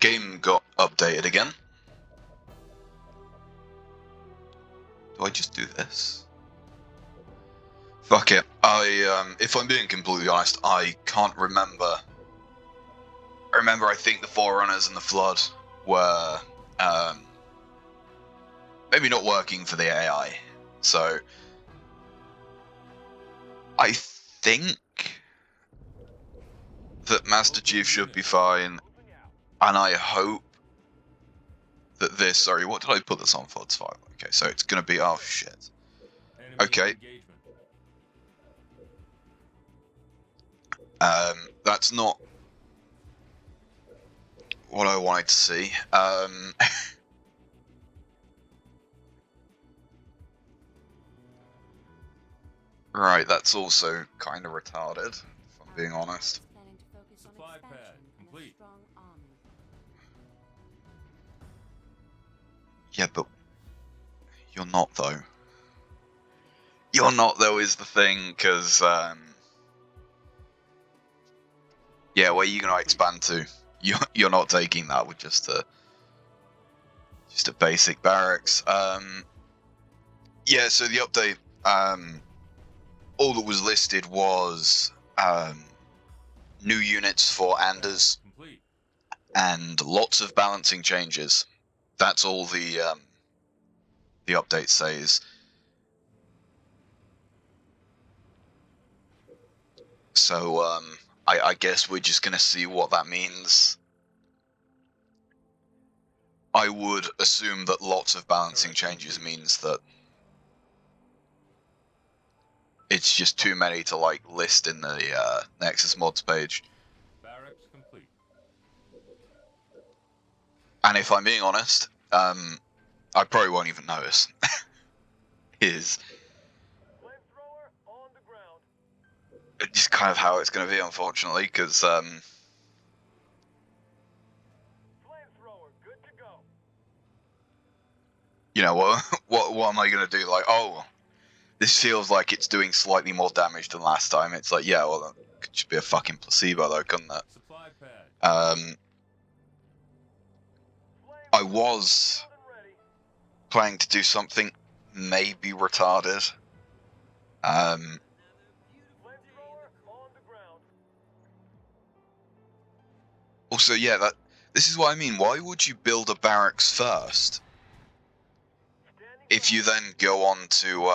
Game got updated again. Do I just do this? Fuck it. If I'm being completely honest, I can't remember. I think the Forerunners and the Flood were, maybe not working for the AI. So, I think that Master Chief should be fine, and I hope that this... Sorry, what did I put this on for? It's 5. Okay, so it's gonna be... Oh, shit. Okay. That's not what I wanted to see. Right, that's also kind of retarded, if I'm being honest. Supply pad complete. Yeah, but you're not, though. You're not, though, is the thing, because, yeah, where are you gonna expand to? You're not taking that with just a basic barracks. Yeah, so the update, all that was listed was new units for Anders and lots of balancing changes. That's all the update says. So I guess we're just gonna see what that means. I would assume that lots of balancing changes means that it's just too many to like list in the Nexus mods page. Barracks complete. And if I'm being honest, I probably won't even notice. Is just kind of how it's going to be, unfortunately, because you know what am I going to do? Like, oh, this feels like it's doing slightly more damage than last time. It's like, yeah, well, that could just be a fucking placebo, though, couldn't it? Supply pad. I was planning to do something maybe retarded. Also, yeah, this is what I mean. Why would you build a barracks first if you then go on to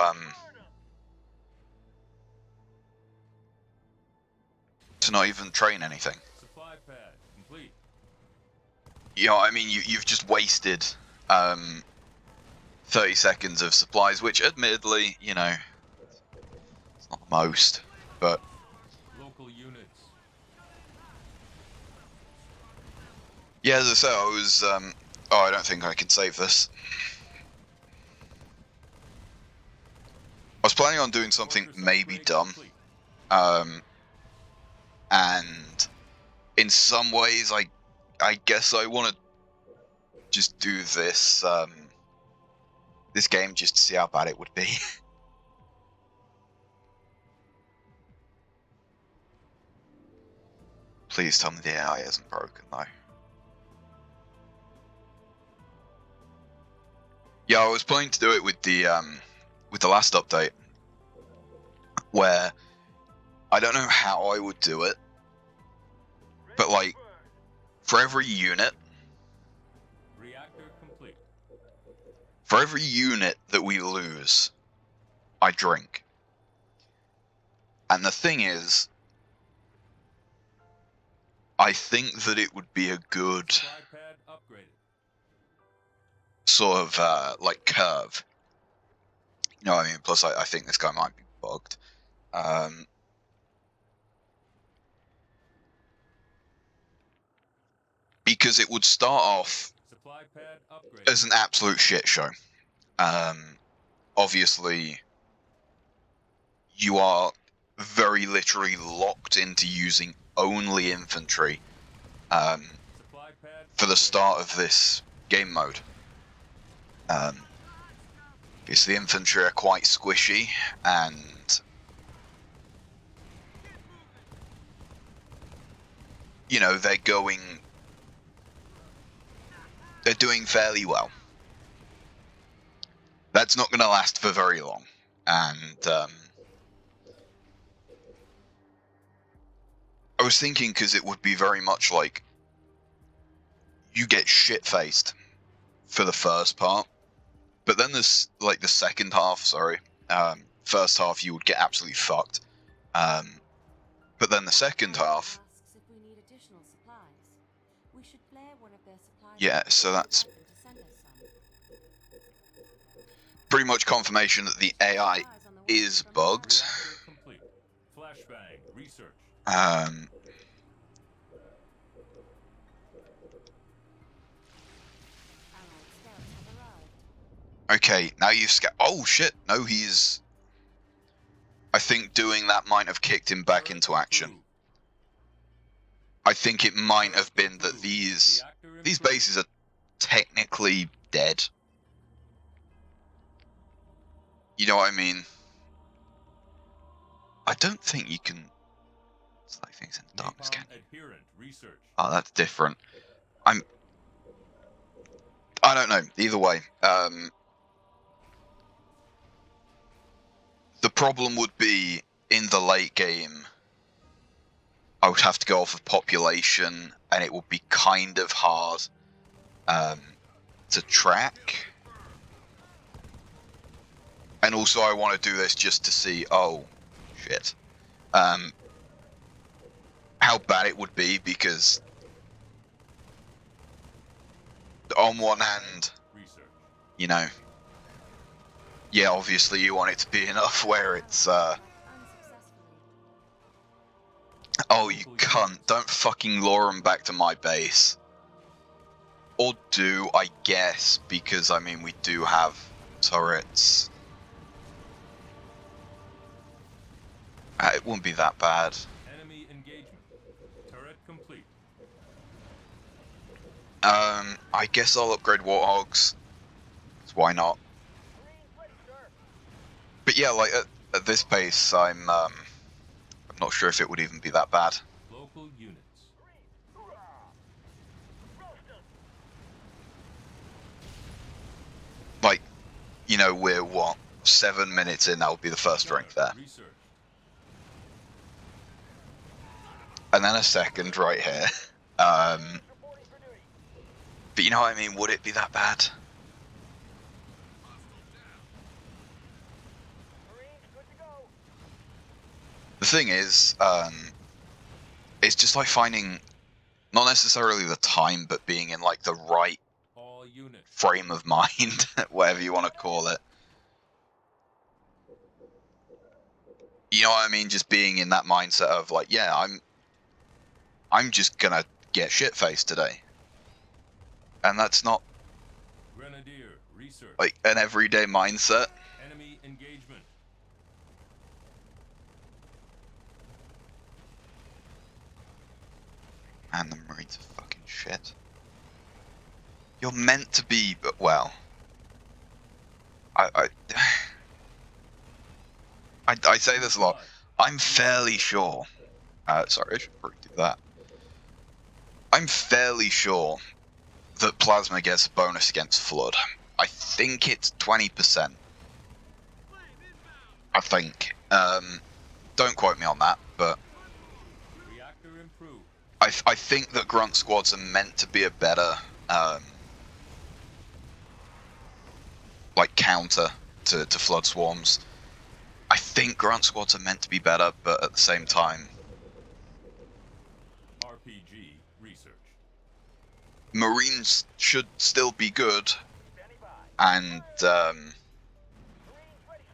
not even train anything? Supply pad complete. You know, I mean, you've just wasted 30 seconds of supplies, which admittedly, you know, it's not the most, but Local units. yeah, as I said, I was oh, I don't think I can save this. I was planning on doing something maybe dumb, and in some ways, I guess I want to just do this this game just to see how bad it would be. Please tell me the AI isn't broken, though. Yeah, I was planning to do it with the last update, where I don't know how I would do it, but like for every unit, Reactor complete. for every unit that we lose, I drink. And the thing is, I think that it would be a good Supply pad upgraded. sort of like curve. You know what I mean? Plus, I think this guy might be bugged. Because it would start off Supply pad upgraded. as an absolute shit show. Obviously, you are very literally locked into using only infantry for the start of this game mode. Because the infantry are quite squishy, and you know, they're going they're doing fairly well. That's not going to last for very long, and I was thinking because it would be very much like you get shit-faced for the first part, but then there's like the second half. First half you would get absolutely fucked, but then the second half, yeah. So that's pretty much confirmation that the AI is bugged. Flashbang research. Okay, now you've oh shit, no, he's... I think doing that might have kicked him back into action. I think it might have been that these bases are technically dead. You know what I mean? I don't think you can select things in the darkness, can you? Oh, that's different. I don't know. Either way, the problem would be in the late game, I would have to go off of population, and it would be kind of hard to track. And also, I want to do this just to see, oh, shit, how bad it would be, because on one hand, you know, yeah, obviously you want it to be enough where it's, oh, you cunt, don't fucking lure them back to my base. Or do, I guess, because, I mean, we do have turrets. It wouldn't be that bad. Enemy engagement. Turret complete. I guess I'll upgrade Warthogs. Why not? But yeah, like, at this pace, I'm not sure if it would even be that bad. Local units. Like, you know, we're what, 7 minutes in, that would be the first drink there. And then a second right here. But you know what I mean, would it be that bad? The thing is, it's just like finding, not necessarily the time, but being in like the right frame of mind, whatever you want to call it. You know what I mean? Just being in that mindset of like, yeah, I'm just gonna get shit-faced today. And that's not like an everyday mindset. Enemy engagement. Man, the Marines are fucking shit. You're meant to be, but well, I say this a lot. I'm fairly sure. Sorry, I should probably do that. I'm fairly sure that Plasma gets a bonus against Flood. I think it's 20%. I think. Don't quote me on that, but I think that Grunt Squads are meant to be a better like counter to Flood Swarms. I think Grunt Squads are meant to be better, but at the same time, RPG research. Marines should still be good, and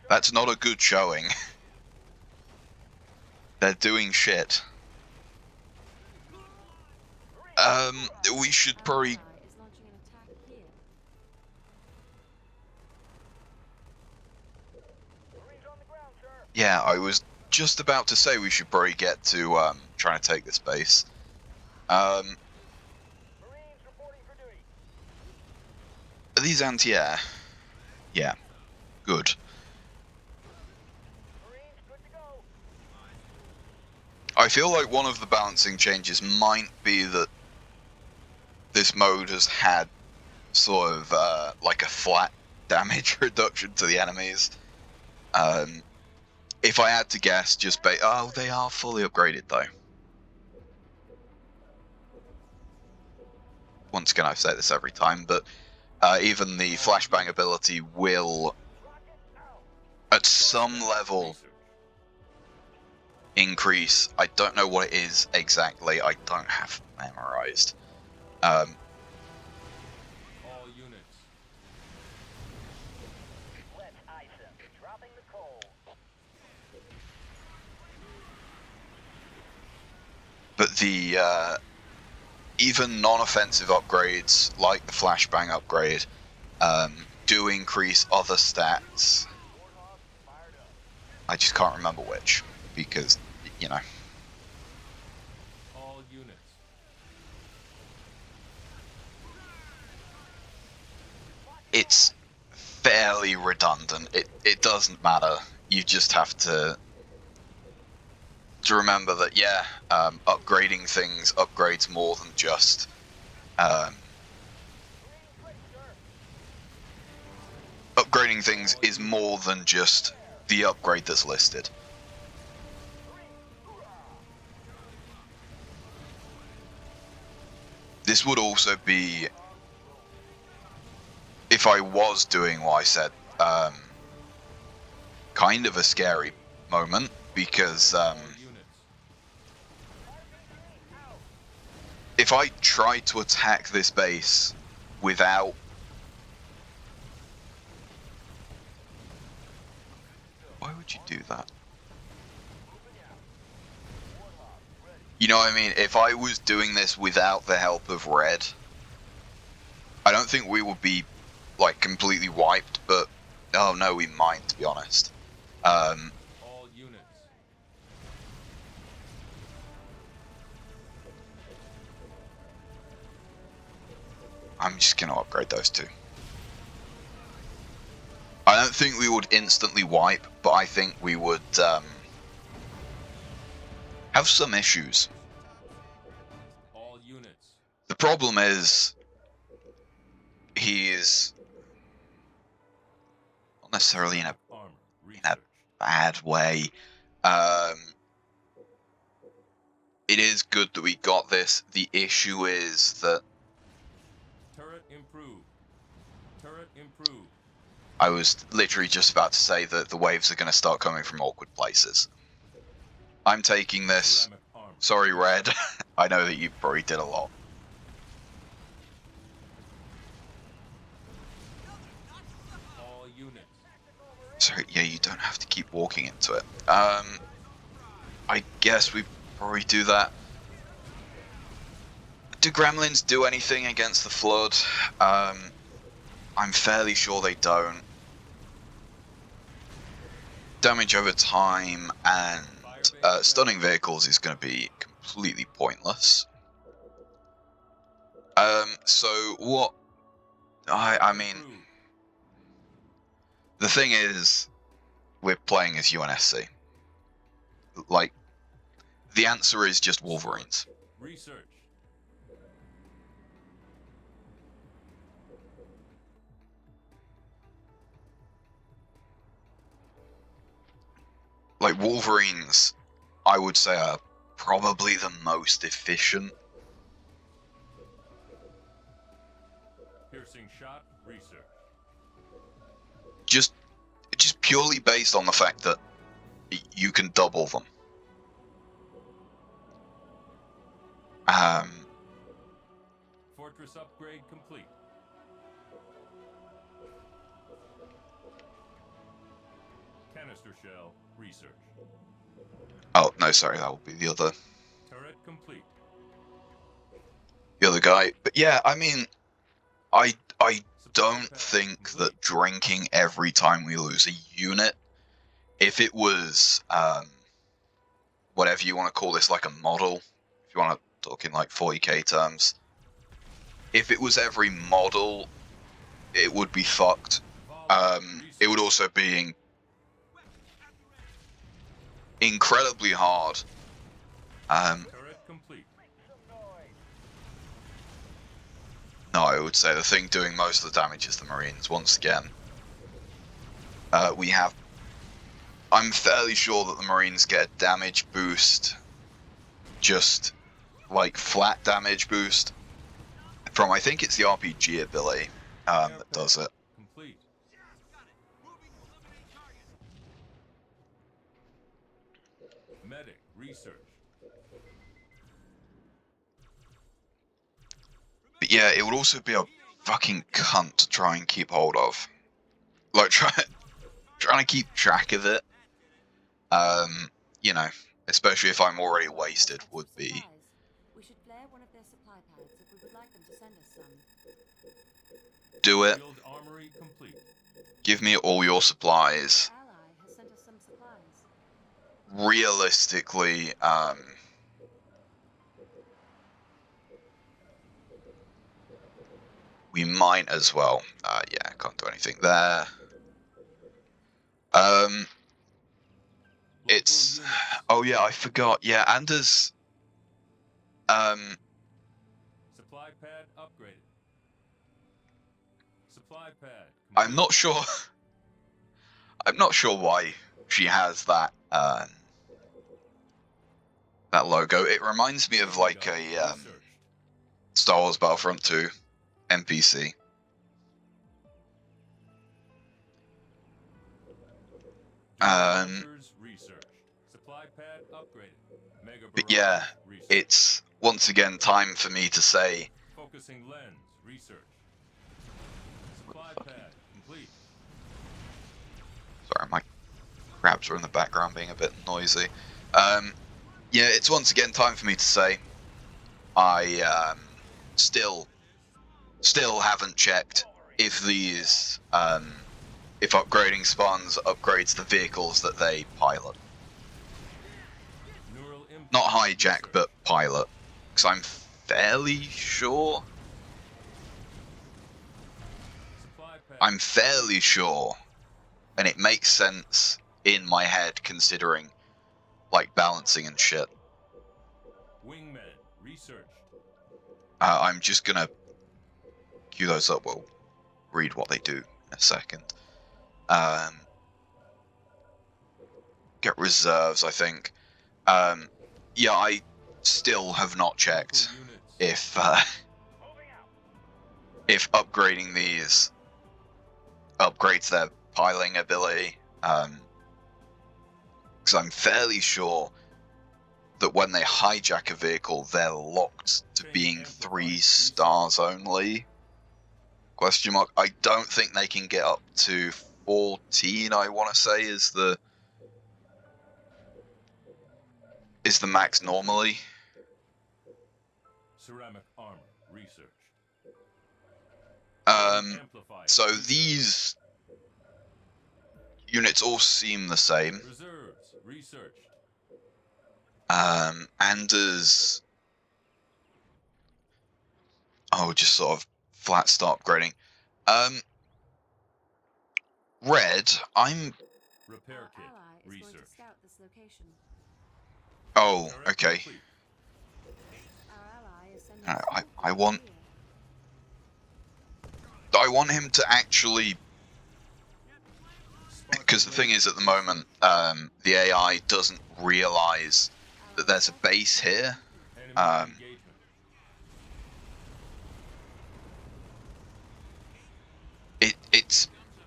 that's not a good showing. They're doing shit. We should probably... Yeah, I was just about to say we should probably get to trying to take this base. Are these anti-air? Yeah, good. I feel like one of the balancing changes might be that this mode has had sort of like a flat damage reduction to the enemies. If I had to guess, just oh, they are fully upgraded though. Once again, I say this every time, but even the flashbang ability will, at some level, increase. I don't know what it is exactly. I don't have it memorized. All units. Let's ice him. Dropping the coal. But the even non-offensive upgrades like the flashbang upgrade do increase other stats. I just can't remember which, because, you know. All units. It's fairly redundant. It doesn't matter. You just have to remember that, yeah, upgrading things upgrades more than just upgrading things is more than just the upgrade that's listed. This would also be, if I was doing what I said, kind of a scary moment, because if I tried to attack this base without why would you do that? You know what I mean? If I was doing this without the help of red, I don't think we would be like completely wiped, but oh no, we might, to be honest. All units. I'm just gonna upgrade those two. I don't think we would instantly wipe, but I think we would have some issues. All units. The problem is he's not necessarily in a bad way. It is good that we got this. The issue is that turret improved. Turret improved. I was literally just about to say that the waves are going to start coming from awkward places. I'm taking this. Sorry, Red. I know that you probably did a lot. All units. Sorry, yeah, you don't have to keep walking into it. I guess we probably do that. Do gremlins do anything against the flood? I'm fairly sure they don't. Damage over time and stunning vehicles is going to be completely pointless. So what? I mean, the thing is, we're playing as UNSC. Like, the answer is just Wolverines. Research. Like, Wolverines, I would say, are probably the most efficient. Piercing shot. Research. Just purely based on the fact that you can double them. Fortress upgrade complete. Canister shell. Research. Oh, no, sorry, that will be the other Turret complete. guy. But yeah, I mean, I don't think that drinking every time we lose a unit, if it was whatever you want to call this, like a model, if you want to talk in like 40k terms, if it was every model, it would be fucked. It would also be incredibly hard. Turret complete. No, I would say the thing doing most of the damage is the Marines. Once again, we have. I'm fairly sure that the Marines get a damage boost, just like flat damage boost from, I think it's the RPG ability that does it. Complete. Medic research. But yeah, it would also be a fucking cunt to try and keep hold of. Like, trying to keep track of it, you know, especially if I'm already wasted, would be. We should flare one of their supply pads if we would like them to send us some. Do it. Field armory complete. Give me all your supplies. Our ally has sent us some supplies. Realistically, we might as well. Yeah, can't do anything there. It's. Oh yeah, I forgot. Yeah, Anders. Supply pad upgraded. Supply pad. I'm not sure. I'm not sure why she has that. That logo. It reminds me of like a Star Wars Battlefront 2 NPC. But yeah, it's once again time for me to say. Focusing lens research. Supply pad complete. Sorry, my crabs are in the background being a bit noisy. Yeah, it's once again time for me to say I still haven't checked if these if upgrading spawns upgrades the vehicles that they pilot. Not hijack, but pilot. Because I'm fairly sure. I'm fairly sure. And it makes sense in my head considering, like, balancing and shit. Wingman research. I'm just gonna queue those up. We'll read what they do in a second. Get reserves, I think. Yeah, I still have not checked if upgrading these upgrades their piling ability. Because I'm fairly sure that when they hijack a vehicle, they're locked to being 3 stars only. Question mark. I don't think they can get up to 14. I want to say is the max normally. Ceramic armor research. So these units all seem the same. Reserves researched. Anders. Oh, just sort of flat start upgrading. Red, I'm. Repair kit Ally is going to research. scout this location. Oh, okay. Our ally is sending I want him to actually. Because the thing is, at the moment, the AI doesn't realize that there's a base here.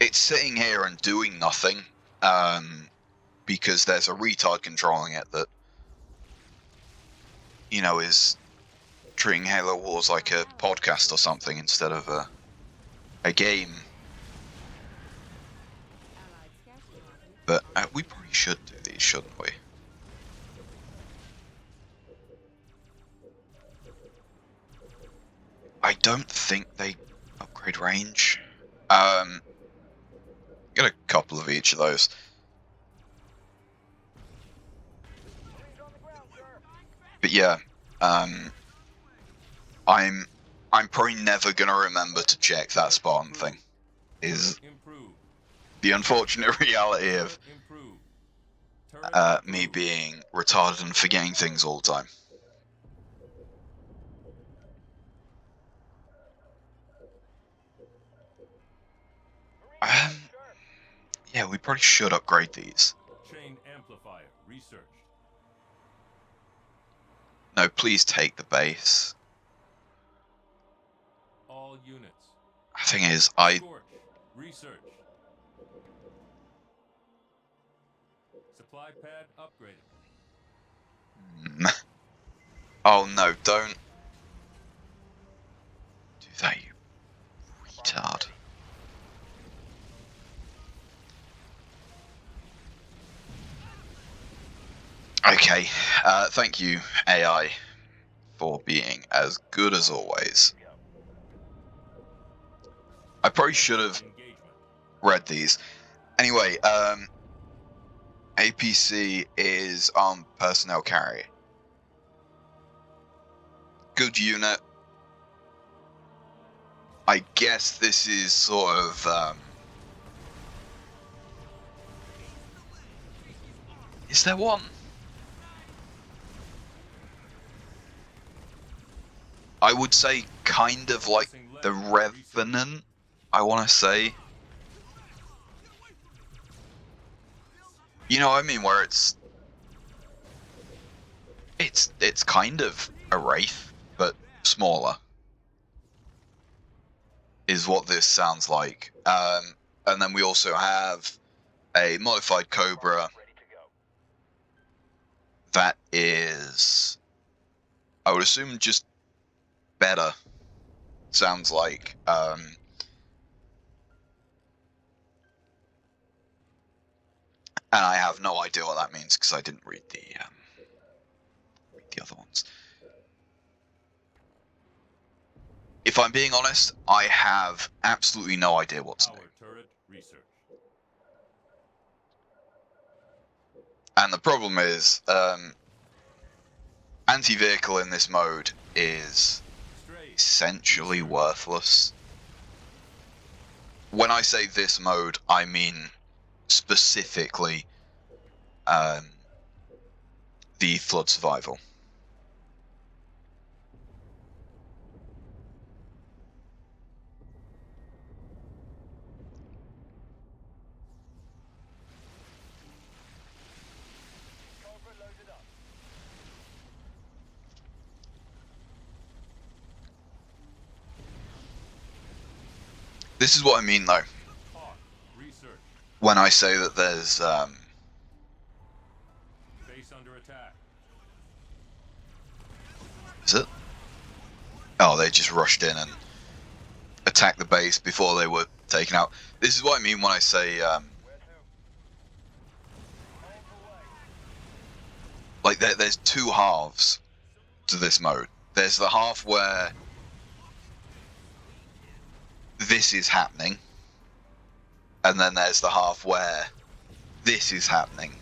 It's sitting here and doing nothing, because there's a retard controlling it that, you know, is treating Halo Wars like a podcast or something instead of a game. But we probably should do these, shouldn't we? I don't think they upgrade range. Get a couple of each of those. But yeah, I'm probably never gonna remember to check that spawn thing. Is the unfortunate reality of me being retarded and forgetting things all the time. Yeah, we probably should upgrade these. Chain amplifier researched. No, please take the base. All units. The thing is, I... Scorch research. Supply pad upgraded. Oh no, don't do that, you retard. Okay, thank you, AI, for being as good as always. I probably should have Engagement. read these. Anyway, APC is armed personnel carrier. Good unit. I guess this is sort of, is there one? I would say kind of like the Revenant, I want to say. You know what I mean? Where it's kind of a Wraith, but smaller. Is what this sounds like. And then we also have a modified Cobra that is, I would assume, just better. Sounds like. And I have no idea what that means because I didn't read the other ones. If I'm being honest, I have absolutely no idea what's new. Power turret research. And the problem is, anti-vehicle in this mode is Stray. essentially worthless. When I say this mode, I mean specifically the flood survival. Cobra loaded up. This is what I mean, though, Hawk research. when I say that there's Base under attack. is it? Oh, they just rushed in and attacked the base before they were taken out. This is what I mean when I say Where to? like there's two halves to this mode. There's the half where this is happening, and then there's the half where this is happening.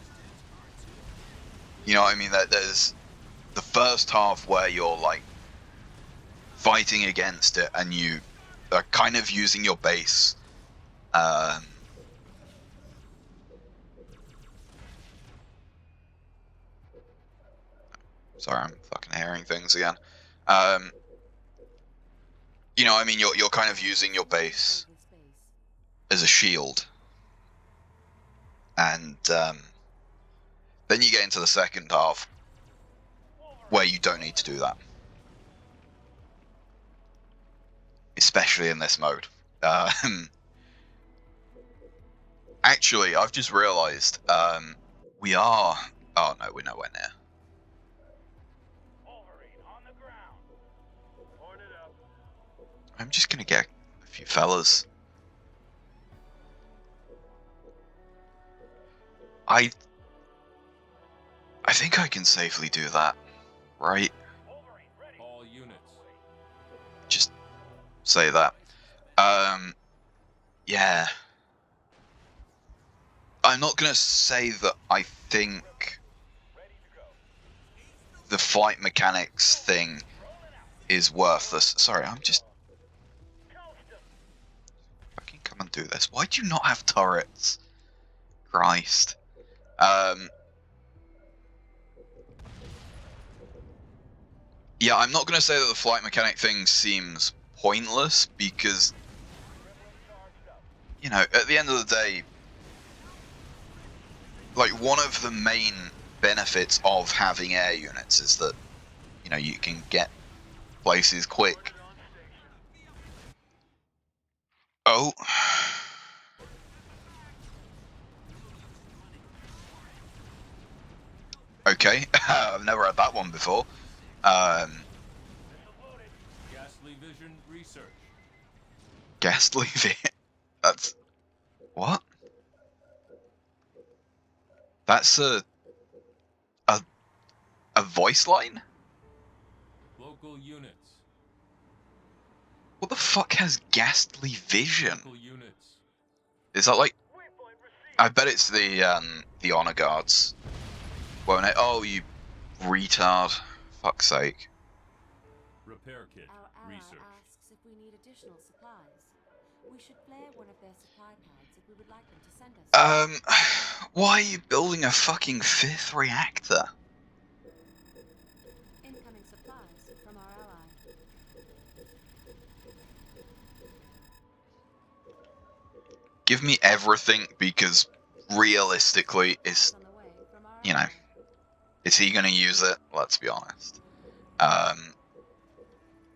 You know what I mean? There's the first half where you're like fighting against it, and you are kind of using your base. Sorry, I'm fucking hearing things again. You know, I mean, you're kind of using your base With space. as a shield, and then you get into the second half where you don't need to do that, especially in this mode. Actually, I've just realised we are. Oh no, we're nowhere near. Wolverine on the ground. Horn it up. I'm just gonna get a few fellas. I think I can safely do that, right? Wolverine ready. All units. Just say that. Yeah. I'm not gonna say that I think Ready to go. the flight mechanics thing is worthless. Sorry, I'm just Toast 'em. fucking come and do this. Why do you not have turrets? Christ. Yeah, I'm not gonna say that the flight mechanic thing seems pointless because, Gremlin charged up. you know, at the end of the day, like one of the main benefits of having air units is that, you know, you can get places quick. Oh. Okay, I've never had that one before. Ghastly vision research. Ghastly That's... What? That's a voice line? Local units. What the fuck has ghastly vision? Local units. Is that like... Waypoint received. I bet it's the honor guards. Won't it? Oh, you retard. Fuck's sake. Repair kit Our ally research. asks if we need additional supplies. We should flare one of their supply pads if we would like them to send us. Why are you building a fucking 5th reactor? Incoming supplies from our ally. Give me everything, because realistically, Supplies on the way from our you know, ally. is he gonna use it? Let's be honest.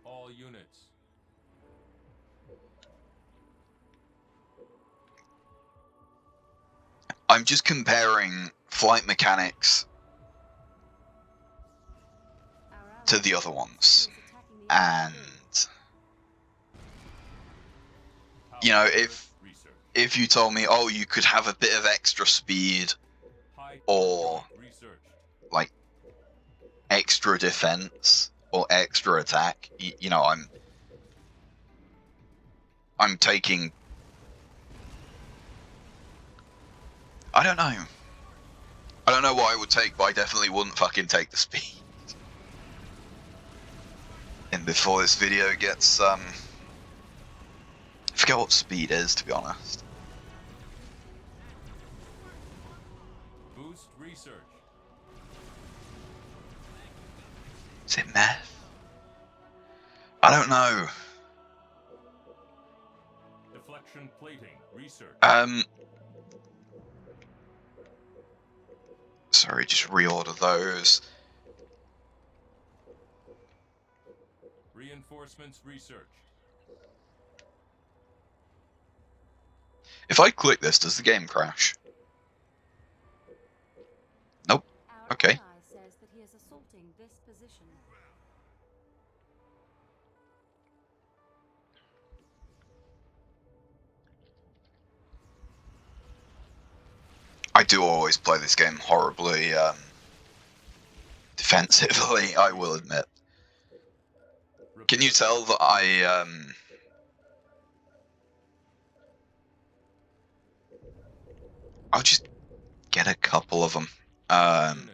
All units. I'm just comparing flight mechanics Our ally to the other ones, is attacking the enemy and you know, if you told me, oh, you could have a bit of extra speed or like extra defense or extra attack, you know, I'm taking... I don't know. I don't know what I would take, but I definitely wouldn't fucking take the speed. And before this video gets, I forget what speed is, to be honest. Boost research. Is it meth? I don't know. Deflection plating research. Sorry, just reorder those. Reinforcements research. If I click this, does the game crash? Nope. Our Okay. ally says that he is assaulting this position. I do always play this game horribly defensively, I will admit. Can you tell that I'll just get a couple of them. Units.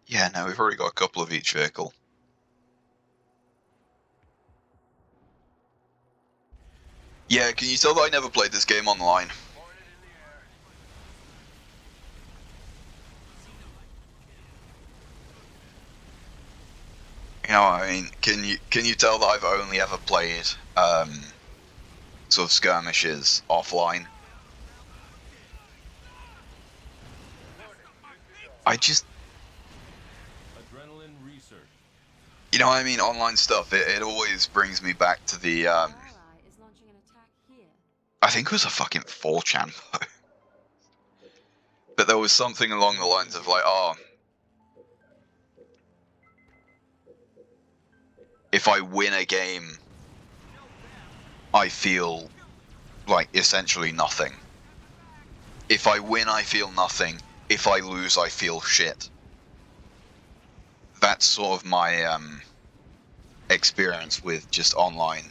Yeah, no, we've already got a couple of each vehicle. Yeah, can you tell that I never played this game online? Hornet in the air. You know what I mean? Can you tell that I've only ever played sort of skirmishes offline? I just, Adrenaline research. you know what I mean, online stuff, it always brings me back to the Our ally is launching an attack here. I think it was a fucking 4chan post. But there was something along the lines of like, oh, if I win a game, I feel like essentially nothing. If I win, I feel nothing. If I lose, I feel shit. That's sort of my experience with just online.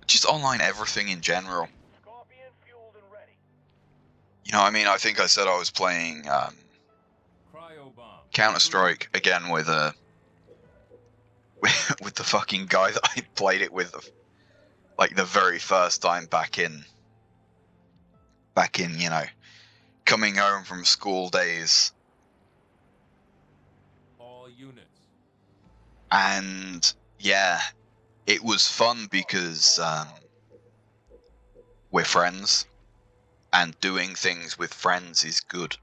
Just online everything in general. Scorpion fueled and ready. You know what I mean? I think I said I was playing Cryo bomb. Counter-Strike again with with the fucking guy that I played it with, like the very first time back in, you know, coming home from school days. All units. And yeah, it was fun because we're friends, and doing things with friends is good.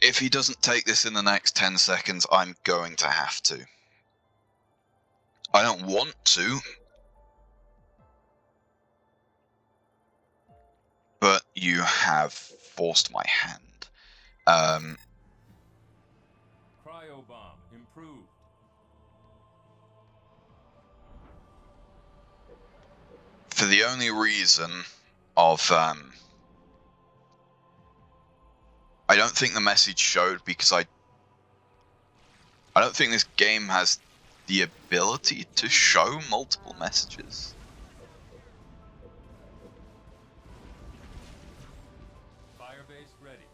If he doesn't take this in the next 10 seconds, I'm going to have to. I don't want to, but you have forced my hand. Cryobomb improved. For the only reason of, I don't think the message showed because I don't think this game has the ability to show multiple messages. Firebase ready.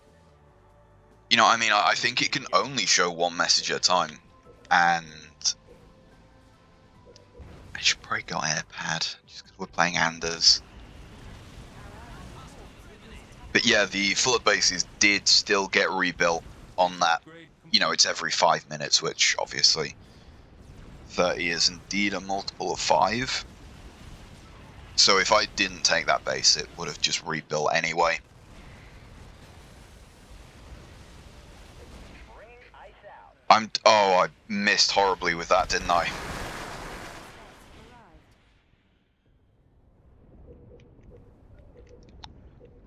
You know, I mean, I think it can only show one message at a time, and I should probably go iPad just because we're playing Anders. But yeah, the flood bases did still get rebuilt on that. You know, it's every 5 minutes, which obviously 30 is indeed a multiple of 5. So if I didn't take that base, it would have just rebuilt anyway. Oh, I missed horribly with that, didn't I?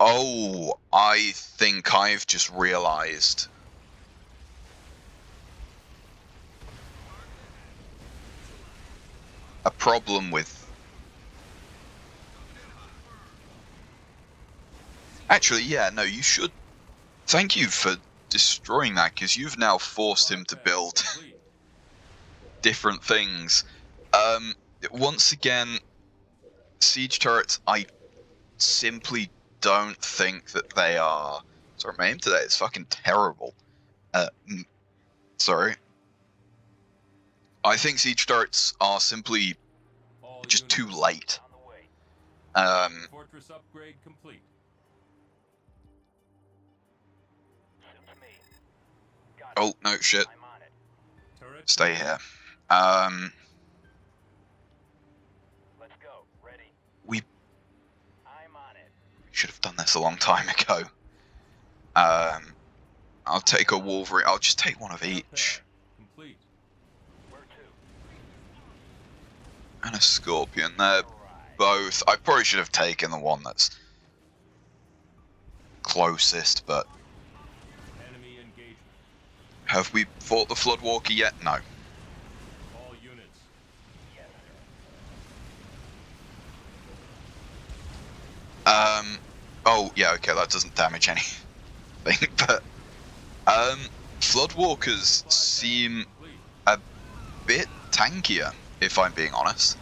Oh, I think I've just realized. A problem with... Actually, yeah, no, you should... Thank you for destroying that, because you've now forced him to build different things. Once again, siege turrets, I simply don't think that they are... Sorry, my aim today is fucking terrible. Sorry. I think siege turrets are simply just too late. Fortress upgrade complete. Oh, no, shit. Turret Stay here. Let's go. Ready. We I'm on it. should have done this a long time ago. I'll take a Wolverine. I'll just take one of each. complete. Where to? And a Scorpion. They're both... I probably should have taken the one that's closest, but... Enemy engagement. Have we fought the Floodwalker yet? No. All units. Yes, sir. Oh, yeah, okay, that doesn't damage anything, but... Floodwalkers seem Complete. a bit tankier, if I'm being honest.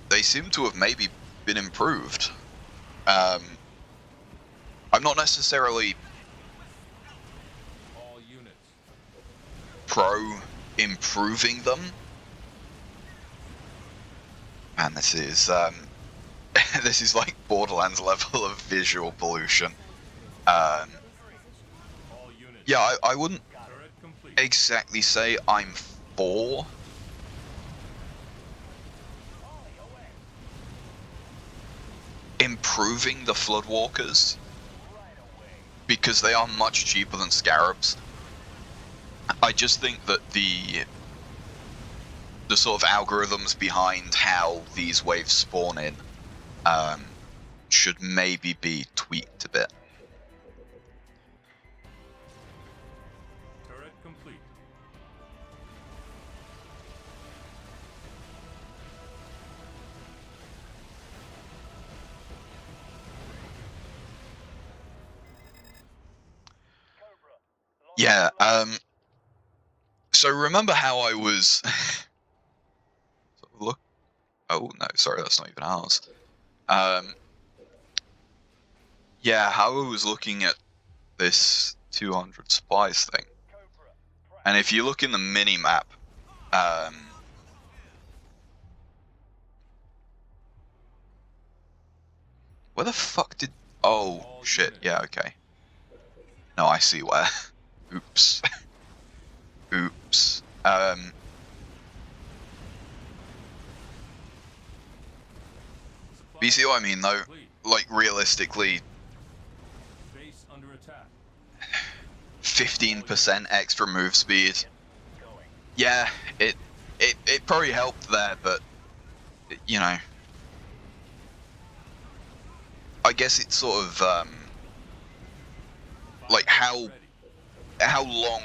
They seem to have maybe been improved. I'm not necessarily All units. pro improving them. Man, this is this is like Borderlands level of visual pollution. All units. Yeah, I wouldn't Turret complete. exactly say I'm for improving the Floodwalkers because they are much cheaper than Scarabs. I just think that the sort of algorithms behind how these waves spawn in should maybe be tweaked a bit. Turret complete. Yeah, so remember how I was... Look... Oh, no, sorry, that's not even ours. Yeah, how I was looking at this 200 supplies thing. And if you look in the mini-map, where the fuck did... Oh, shit, yeah, okay. No, I see where. Oops. Oops. you see what I mean, though? Complete. Like, realistically, Base under attack. 15% extra move speed. Going. Yeah, it probably helped there, but, you know, I guess it's sort of, like, Ready. how long,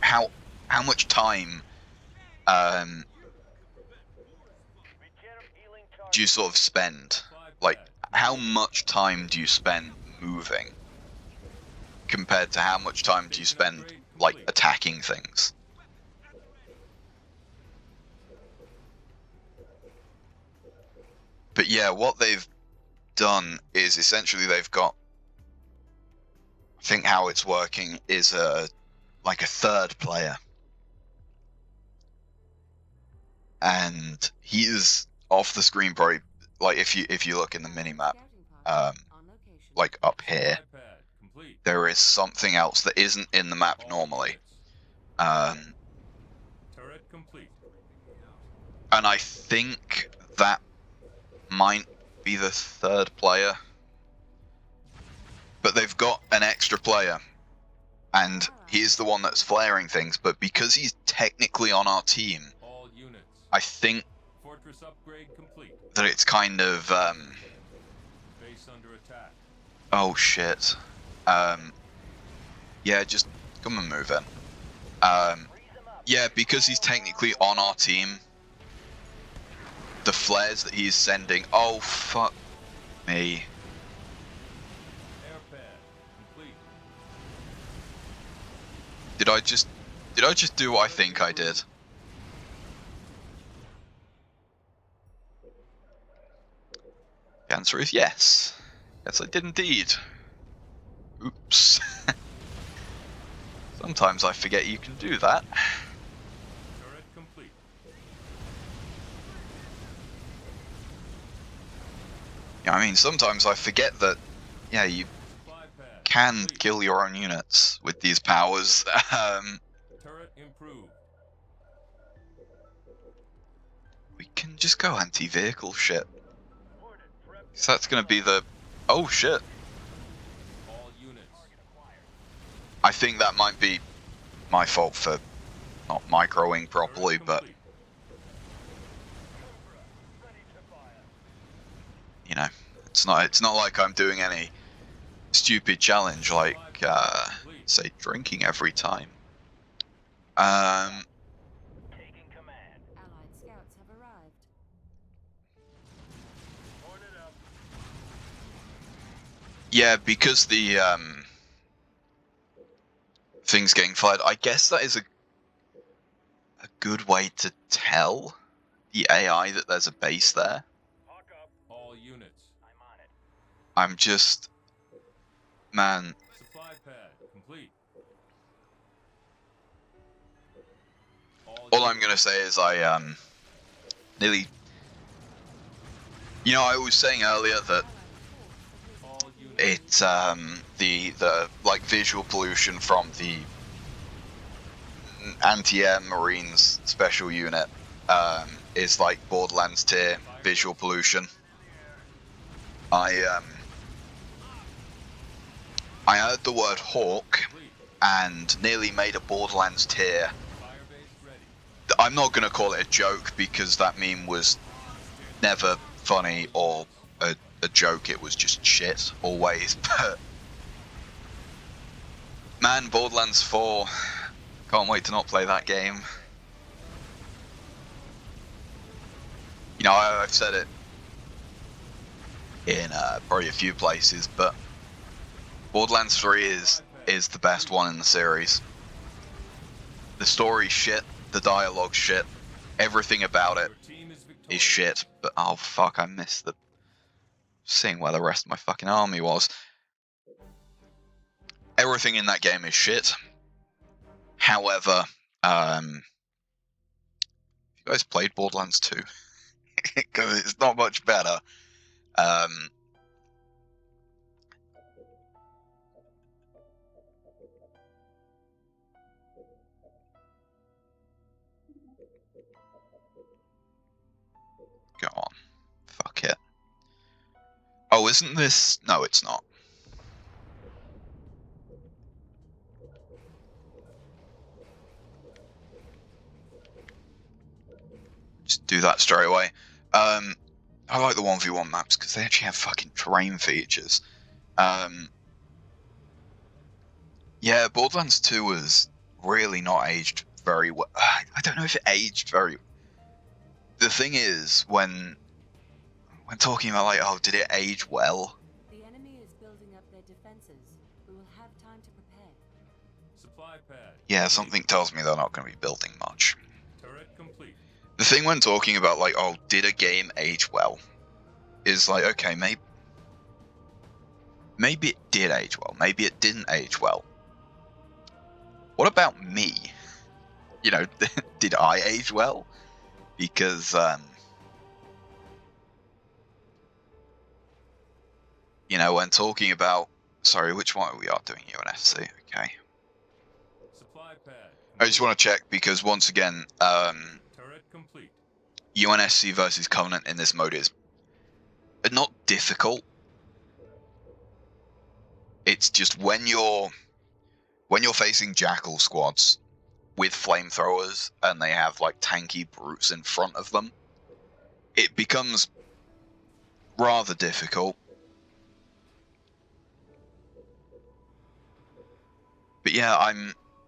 how much time, Regener healing do you target. sort of spend? Supply Like, pad. how much time do you spend moving compared to how much time do you Station spend, upgrade like, complete. attacking things? But yeah, what they've done is essentially they've got, I think how it's working is like a third player, and he is off the screen probably, like if you look in the minimap, like up here, Supply pad. Complete. there is something else that isn't in the map All normally, units. Turret complete. and I think that might be the third player, but they've got an extra player, and he's the one that's flaring things, but because he's technically on our team, All units. I think Fortress upgrade complete. that it's kind of, Base under attack. oh shit. Yeah, just come and move in. Yeah, because he's technically on our team, the flares that he's sending, oh fuck me. Air pad. Complete. Did I just do what I think I did? The answer is yes. Yes, I did indeed. Oops. Sometimes I forget you can do that. Turret complete. Yeah, I mean, sometimes I forget that, yeah, you Supply pad. can complete. kill your own units with these powers. Turret improved. We can just go anti-vehicle shit. So that's gonna be the... Oh shit. All units. I think that might be my fault for not microing properly, Turret but, complete. you know, it's not like I'm doing any stupid challenge like, say, drinking every time. Taking command. Allied scouts have arrived. Horn it up. Yeah, because the, things getting fired, I guess that is a good way to tell the AI that there's a base there. Hawk up. All units. I'm on it. I'm just, man, Supply pad. Complete. all I'm gonna say is I nearly, you know, I was saying earlier that All units. it's the like visual pollution from the anti-air marines special unit is like Borderlands tier visual pollution. I heard the word hawk Complete. and nearly made a Borderlands tier. Firebase ready. I'm not gonna call it a joke because that meme was never funny or a joke, it was just shit always. But man, Borderlands 4, can't wait to not play that game. You know, I've said it in probably a few places, but Borderlands 3 is the best one in the series. The story shit, the dialogue shit, everything about it Your team is is victorious. shit. But oh fuck, I missed the seeing where the rest of my fucking army was. Everything in that game is shit. However, you guys played Borderlands 2? Because it's not much better. Go on. Fuck it. Oh, isn't this? No, it's not. Just do that straight away. I like the 1v1 maps because they actually have fucking terrain features. Yeah, Borderlands 2 was really not aged very well. I don't know if it aged very. The thing is, when talking about like, oh, did it age well? The enemy is building up their defenses. We will have time to prepare. Supply pad. Yeah, something tells me they're not going to be building much. Turret complete. The thing when talking about like, oh, did a game age well, is like, okay, maybe it did age well, maybe it didn't age well. What about me? You know, did I age well? Because you know, when talking about, sorry, which one we are doing UNSC? Okay. Supply pad. I just want to check because once again, Turret complete. UNSC versus Covenant in this mode is not difficult. It's just when you're facing Jackal squads with flamethrowers and they have like tanky brutes in front of them, it becomes rather difficult. But yeah,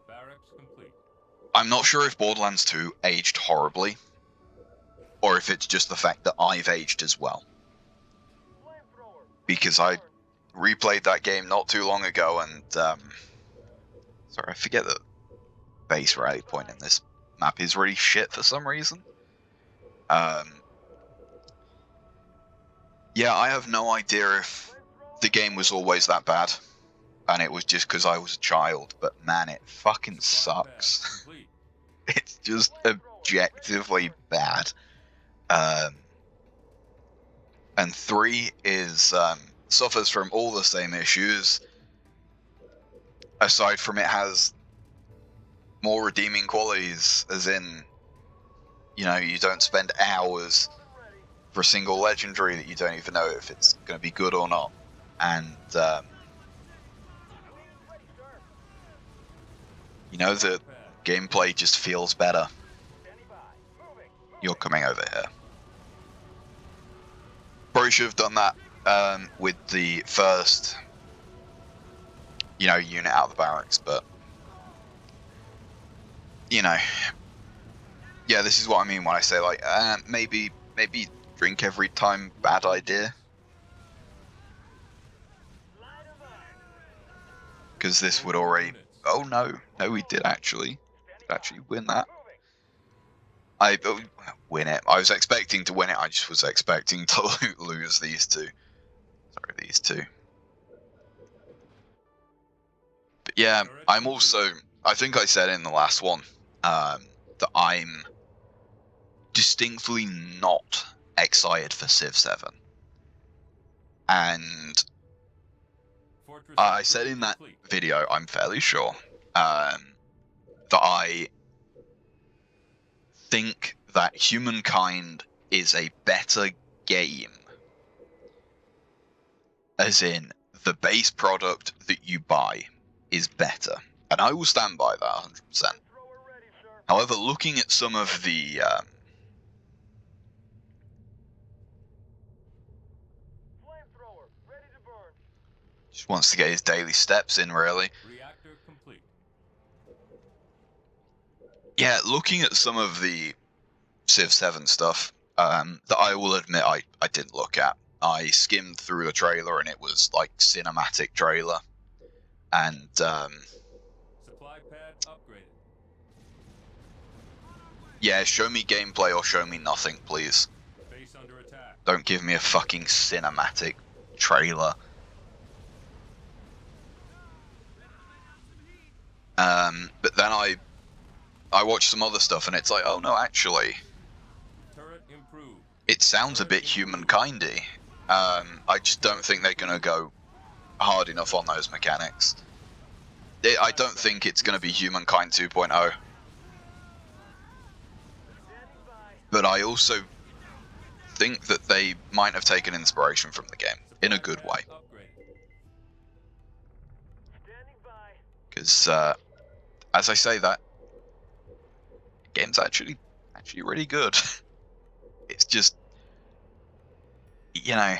Barracks complete. I'm not sure if Borderlands 2 aged horribly, or if it's just the fact that I've aged as well. Flamethrower. Because I replayed that game not too long ago, and sorry, I forget that base rally point in this map is really shit for some reason. Yeah, I have no idea if the game was always that bad, and it was just because I was a child, but man, it fucking Supply pad sucks. complete. It's just objectively bad. And 3 is suffers from all the same issues. Aside from it has more redeeming qualities, as in, you know, you don't spend hours for a single legendary that you don't even know if it's going to be good or not. And, you know, the gameplay just feels better. Standing by. Moving. You're coming over here. Probably should have done that with the first, you know, unit out of the barracks, but, you know, yeah, this is what I mean when I say, like, maybe drink every time, bad idea. Because this would already... Oh, no, we did actually win that. Win it. I was expecting to win it, I just was expecting to lose these two. Sorry, these two. But yeah, I'm also... I think I said in the last one that I'm distinctly not excited for Civ 7. And I said in that video, I'm fairly sure, that I think that Humankind is a better game. As in, the base product that you buy is better. And I will stand by that 100%. However, looking at some of the... Flamethrower. Ready to burn. just wants to get his daily steps in, really. Reactor complete. Yeah, looking at some of the Civ 7 stuff, that I will admit I didn't look at. I skimmed through the trailer and it was like cinematic trailer. And Supply pad upgraded. yeah, show me gameplay or show me nothing, please. Base under attack. Don't give me a fucking cinematic trailer. But then I watched some other stuff and it's like, oh no, actually, Turret improved. it sounds a bit humankindy. I just don't think they're gonna go hard enough on those mechanics. I don't think it's gonna be Humankind 2.0. But I also think that they might have taken inspiration from the game in a good way. Standing by. Because, as I say that, the game's actually really good. It's just, you know,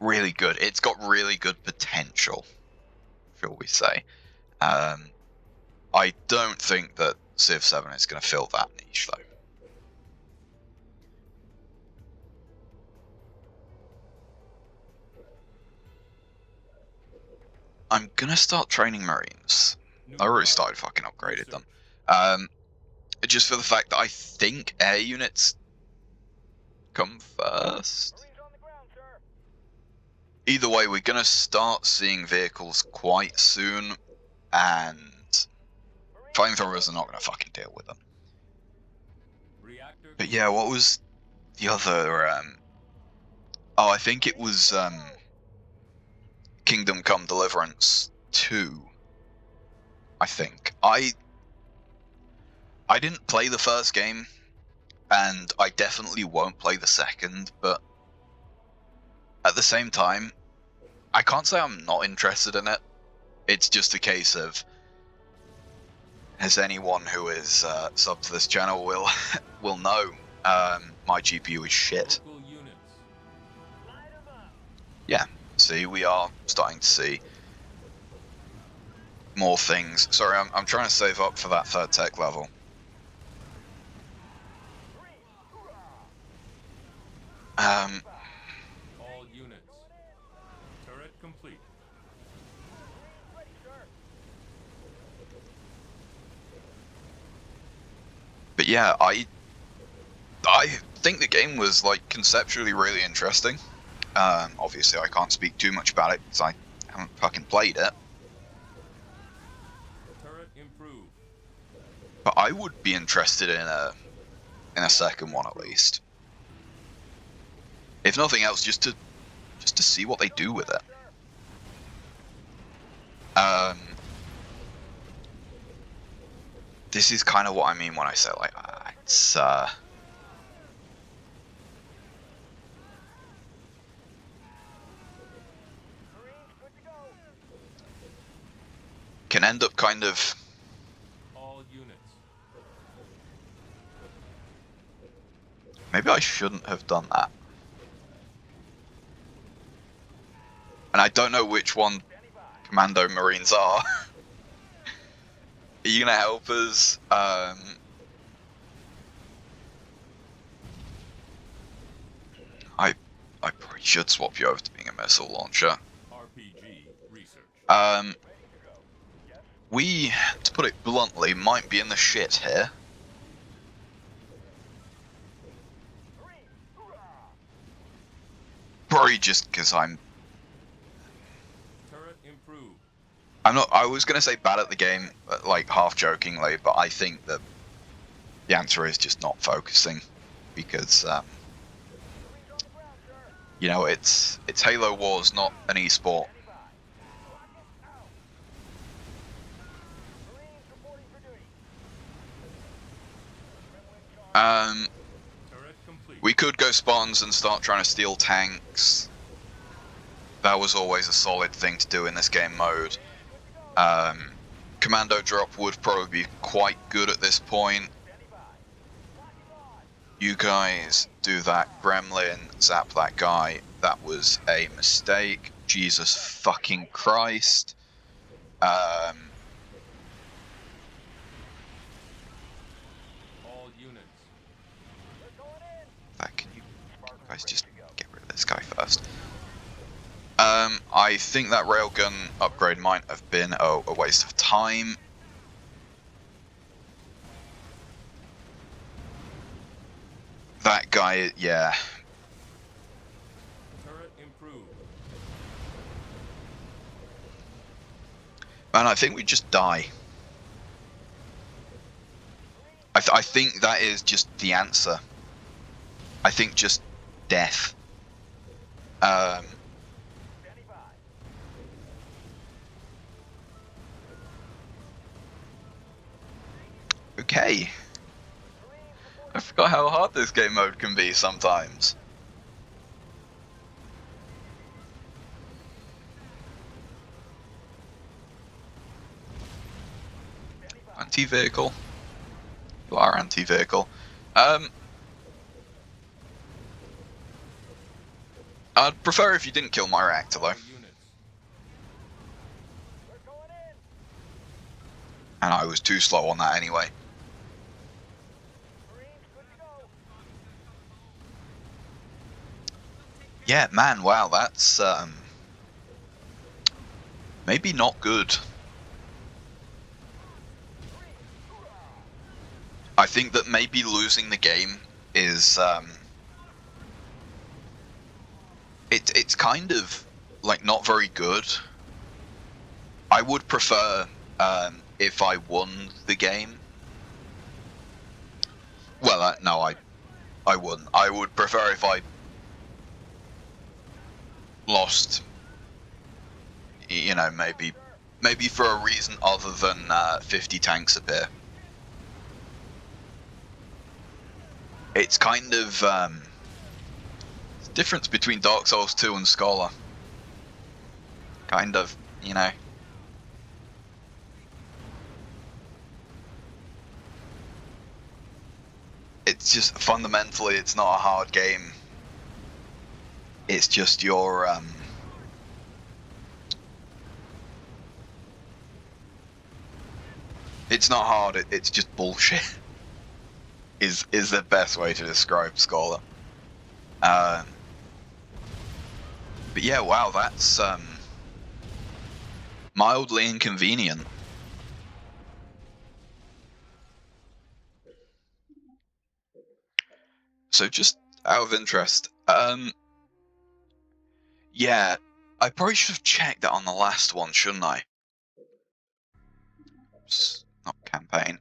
really good. It's got really good potential, shall we say. I don't think that Civ 7 is going to fill that niche, though. I'm going to start training Marines. I already started fucking upgraded them. Just for the fact that I think air units come first. Marines on the ground, sir. Either way, we're going to start seeing vehicles quite soon, and flamethrowers are not going to fucking deal with them. But yeah, what was the other, oh, I think it was, Kingdom Come Deliverance 2, I think. I didn't play the first game, and I definitely won't play the second, but at the same time, I can't say I'm not interested in it. It's just a case of, as anyone who is sub to this channel will know, my GPU is shit. Yeah, see, we are starting to see more things. Sorry, I'm trying to save up for that third tech level. All units. Turret complete. Ready, sir. But yeah, I think the game was like conceptually really interesting. Obviously, I can't speak too much about it because I haven't fucking played it. Turret improved. But I would be interested in a second one at least. If nothing else, just to see what they do with it. This is kind of what I mean when I say like it's Marines, good to go. can end up kind of All units. maybe I shouldn't have done that. And I don't know which one Commando Marines are. Are you gonna help us? I probably should swap you over to being a missile launcher. RPG research. We, to put it bluntly, might be in the shit here. Marines, hoorah! Probably just because Turret improved. I'm not. I was gonna say bad at the game, like half jokingly, but I think that the answer is just not focusing, because Marines on the ground, sir. you know it's Halo Wars, not an esport. Standing by. Rocket out. Marines reporting for duty. Turret complete. We could go spawns and start trying to steal tanks. That was always a solid thing to do in this game mode. Commando drop would probably be quite good at this point. You guys do that gremlin, zap that guy. That was a mistake. Jesus fucking Christ. All units. Can you guys just get rid of this guy first? I think that railgun upgrade might have been a waste of time. That guy, yeah. Turret improved. Man, I think we just die. I think that is just the answer. I think just death. Standing by. Okay. I forgot how hard this game mode can be sometimes. Anti-vehicle. You are anti-vehicle. I'd prefer if you didn't kill my reactor though. All units. We're going in. And I was too slow on that anyway. Marines, good to go. Yeah, man, wow, that's maybe not good. I think that maybe losing the game is it's kind of like not very good. I would prefer if I won the game. Well, no, I wouldn't. I would prefer if I lost. You know, maybe for a reason other than 50 tanks appear. It's kind of the difference between Dark Souls 2 and Scholar. Kind of, you know. It's just fundamentally, it's not a hard game. It's just your it's not hard. It's just bullshit. Is the best way to describe Scholar. But yeah, wow, that's mildly inconvenient. So just out of interest, yeah, I probably should have checked that on the last one, shouldn't I? Not campaign.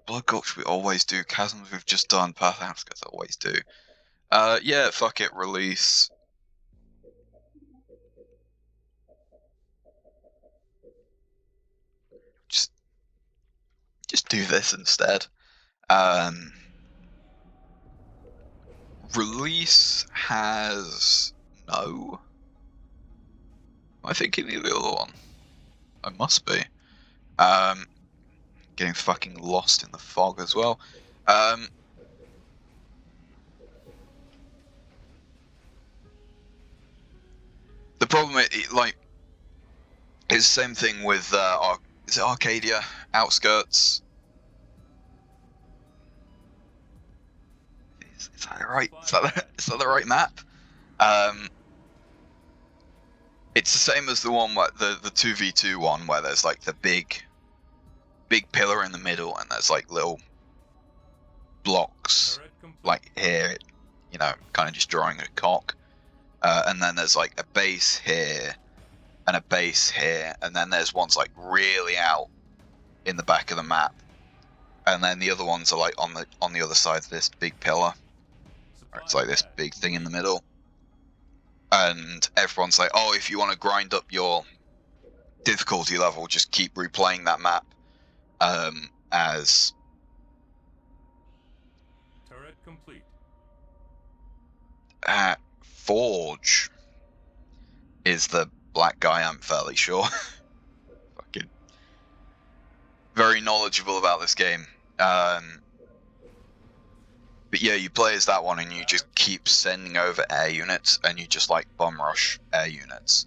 Blood Gulch we always do. Chasms we've just done. Path Outskirts always do. Yeah, fuck it, release. Just do this instead. Release has no. Am I thinking of the other one? I must be. Getting fucking lost in the fog as well. The problem is, like, it's the same thing with is it Arcadia Outskirts? Is that right? Is that the right map? It's the same as the one where the 2v2 one where there's like the big pillar in the middle and there's like little blocks like here, you know, kind of just drawing a cock. And then there's like a base here and a base here, and then there's ones like really out in the back of the map, and then the other ones are like on the other side of this big pillar, or it's like this big thing in the middle. And everyone's like, oh, if you want to grind up your difficulty level, just keep replaying that map as Turret complete. Forge is the black guy, I'm fairly sure. Fucking very knowledgeable about this game. But yeah, you play as that one and you just keep sending over air units and you just like bum rush air units.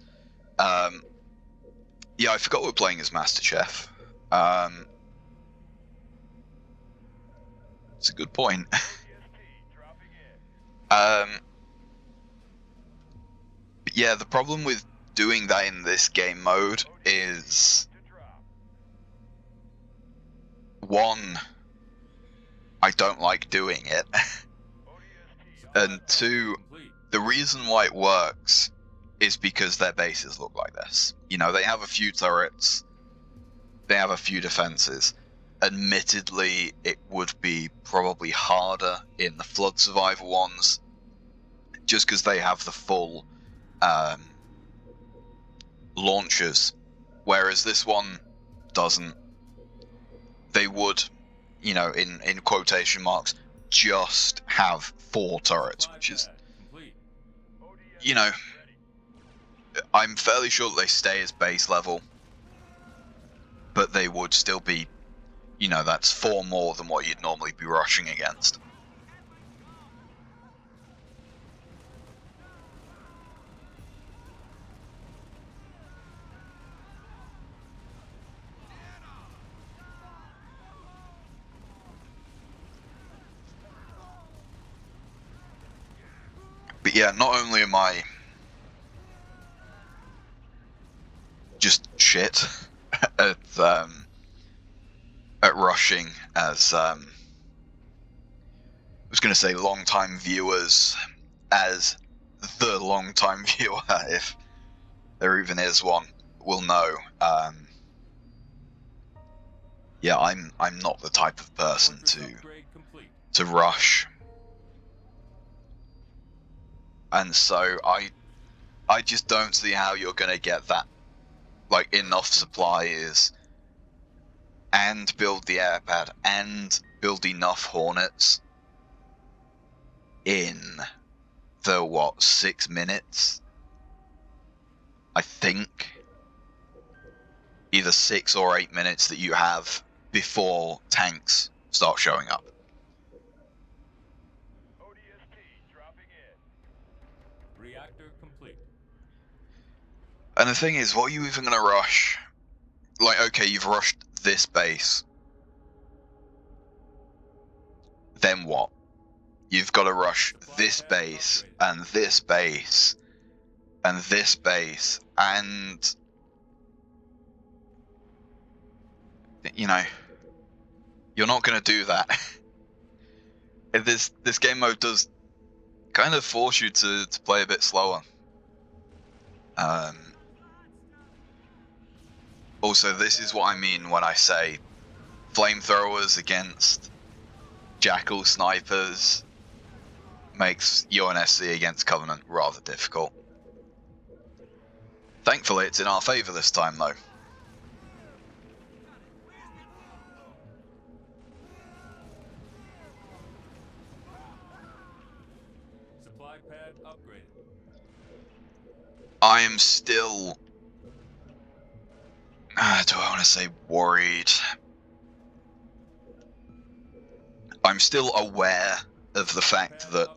Yeah, I forgot we're playing as Master Chef. It's a good point. But yeah, the problem with doing that in this game mode is, one, I don't like doing it. And two, the reason why it works is because their bases look like this. You know, they have a few turrets, they have a few defenses. Admittedly, it would be probably harder in the Flood Survivor ones, just because they have the full launchers, whereas this one doesn't. They would, you know, in quotation marks, just have 4 turrets, Supply which is, pad complete. you know, I'm fairly sure that they stay as base level, but they would still be, you know, that's 4 more than what you'd normally be rushing against. But yeah, not only am I just shit at rushing as I was going to say long-time viewers, as the long-time viewer, if there even is one, will know. Yeah, I'm not the type of person Fortress upgrade complete. to rush, and so I just don't see how you're going to get that, like, enough supplies and build the airpad and build enough Hornets in the 6 minutes, I think, either 6 or 8 minutes that you have before tanks start showing up. ODST dropping in. Reactor complete. And the thing is, what are you even going to rush? Like, okay, you've rushed this base. Then what? You've got to rush this base, and this base, and this base, and, you know, you're not going to do that. This game mode does kind of force you to play a bit slower. Also, this is what I mean when I say flamethrowers against Jackal snipers makes UNSC against Covenant rather difficult. Thankfully, it's in our favour this time, though. Supply pad upgraded. I am still... do I want to say worried? I'm still aware of the fact that,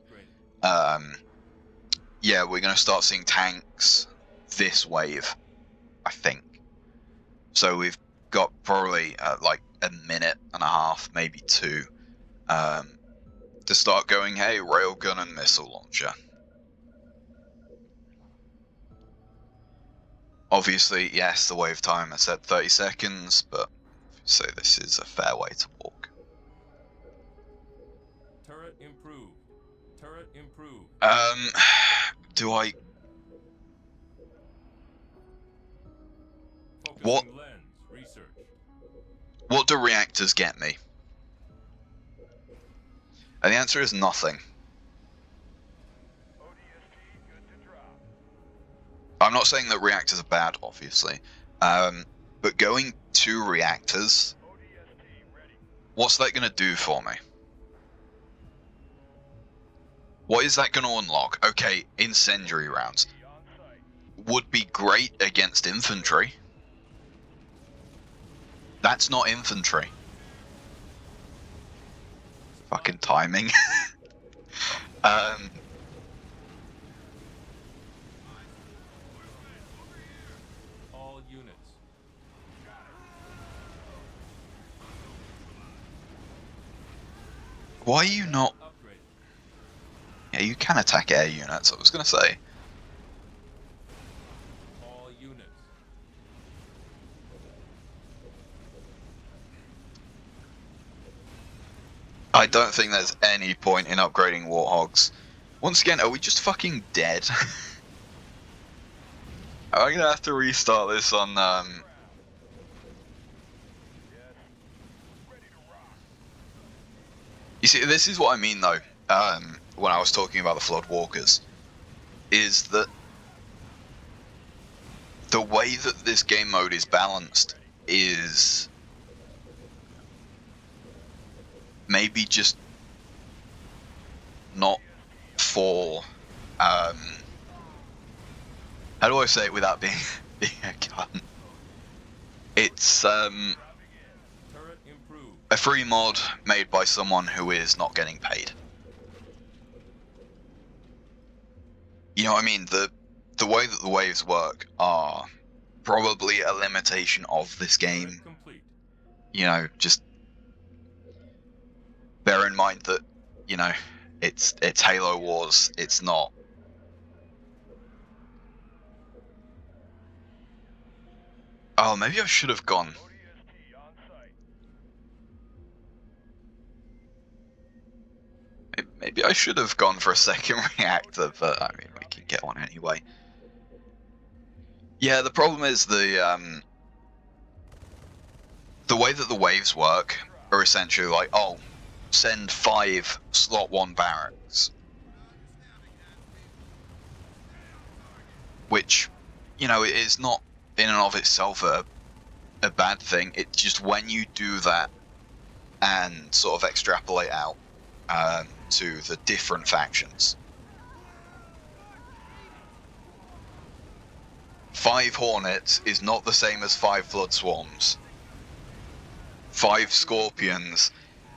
yeah, we're going to start seeing tanks this wave, I think. So we've got probably like a minute and a half, maybe 2, to start going, hey, railgun and missile launcher. Obviously, yes, the wave time I said 30 seconds, but so this is a fair way to walk. Turret improved. Turret improved. Do I... Focusing lens. Research. What do reactors get me? And the answer is nothing. ODST good to drop. I'm not saying that reactors are bad, obviously. But going to reactors, ODST ready. what's that going to do for me? What is that going to unlock? Okay, incendiary rounds. On site. Would be great against infantry. That's not infantry. Fucking timing. All units. Why are you not... Upgraded. Yeah, you can attack air units, I was going to say. All units. I don't think there's any point in upgrading Warthogs. Once again, are we just fucking dead? Am I gonna have to restart this on, You see, this is what I mean, though, when I was talking about the Floodwalkers, is that the way that this game mode is balanced is maybe just not for how do I say it without being a cunt? It's Turret improved. a free mod made by someone who is not getting paid. You know what I mean? The way that the waves work are probably a limitation of this game. Turret complete. You know, just bear in mind that, you know, it's Halo Wars, it's not. Oh, maybe I should have gone. ODST on site. Maybe I should have gone for a second reactor, but I mean, we can get one anyway. Yeah, the problem is the way that the waves work are essentially like, oh, send 5 slot 1 barracks. Which, you know, it is not in and of itself a bad thing. It's just when you do that and sort of extrapolate out to the different factions. 5 Hornets is not the same as 5 Flood Swarms. 5 Scorpions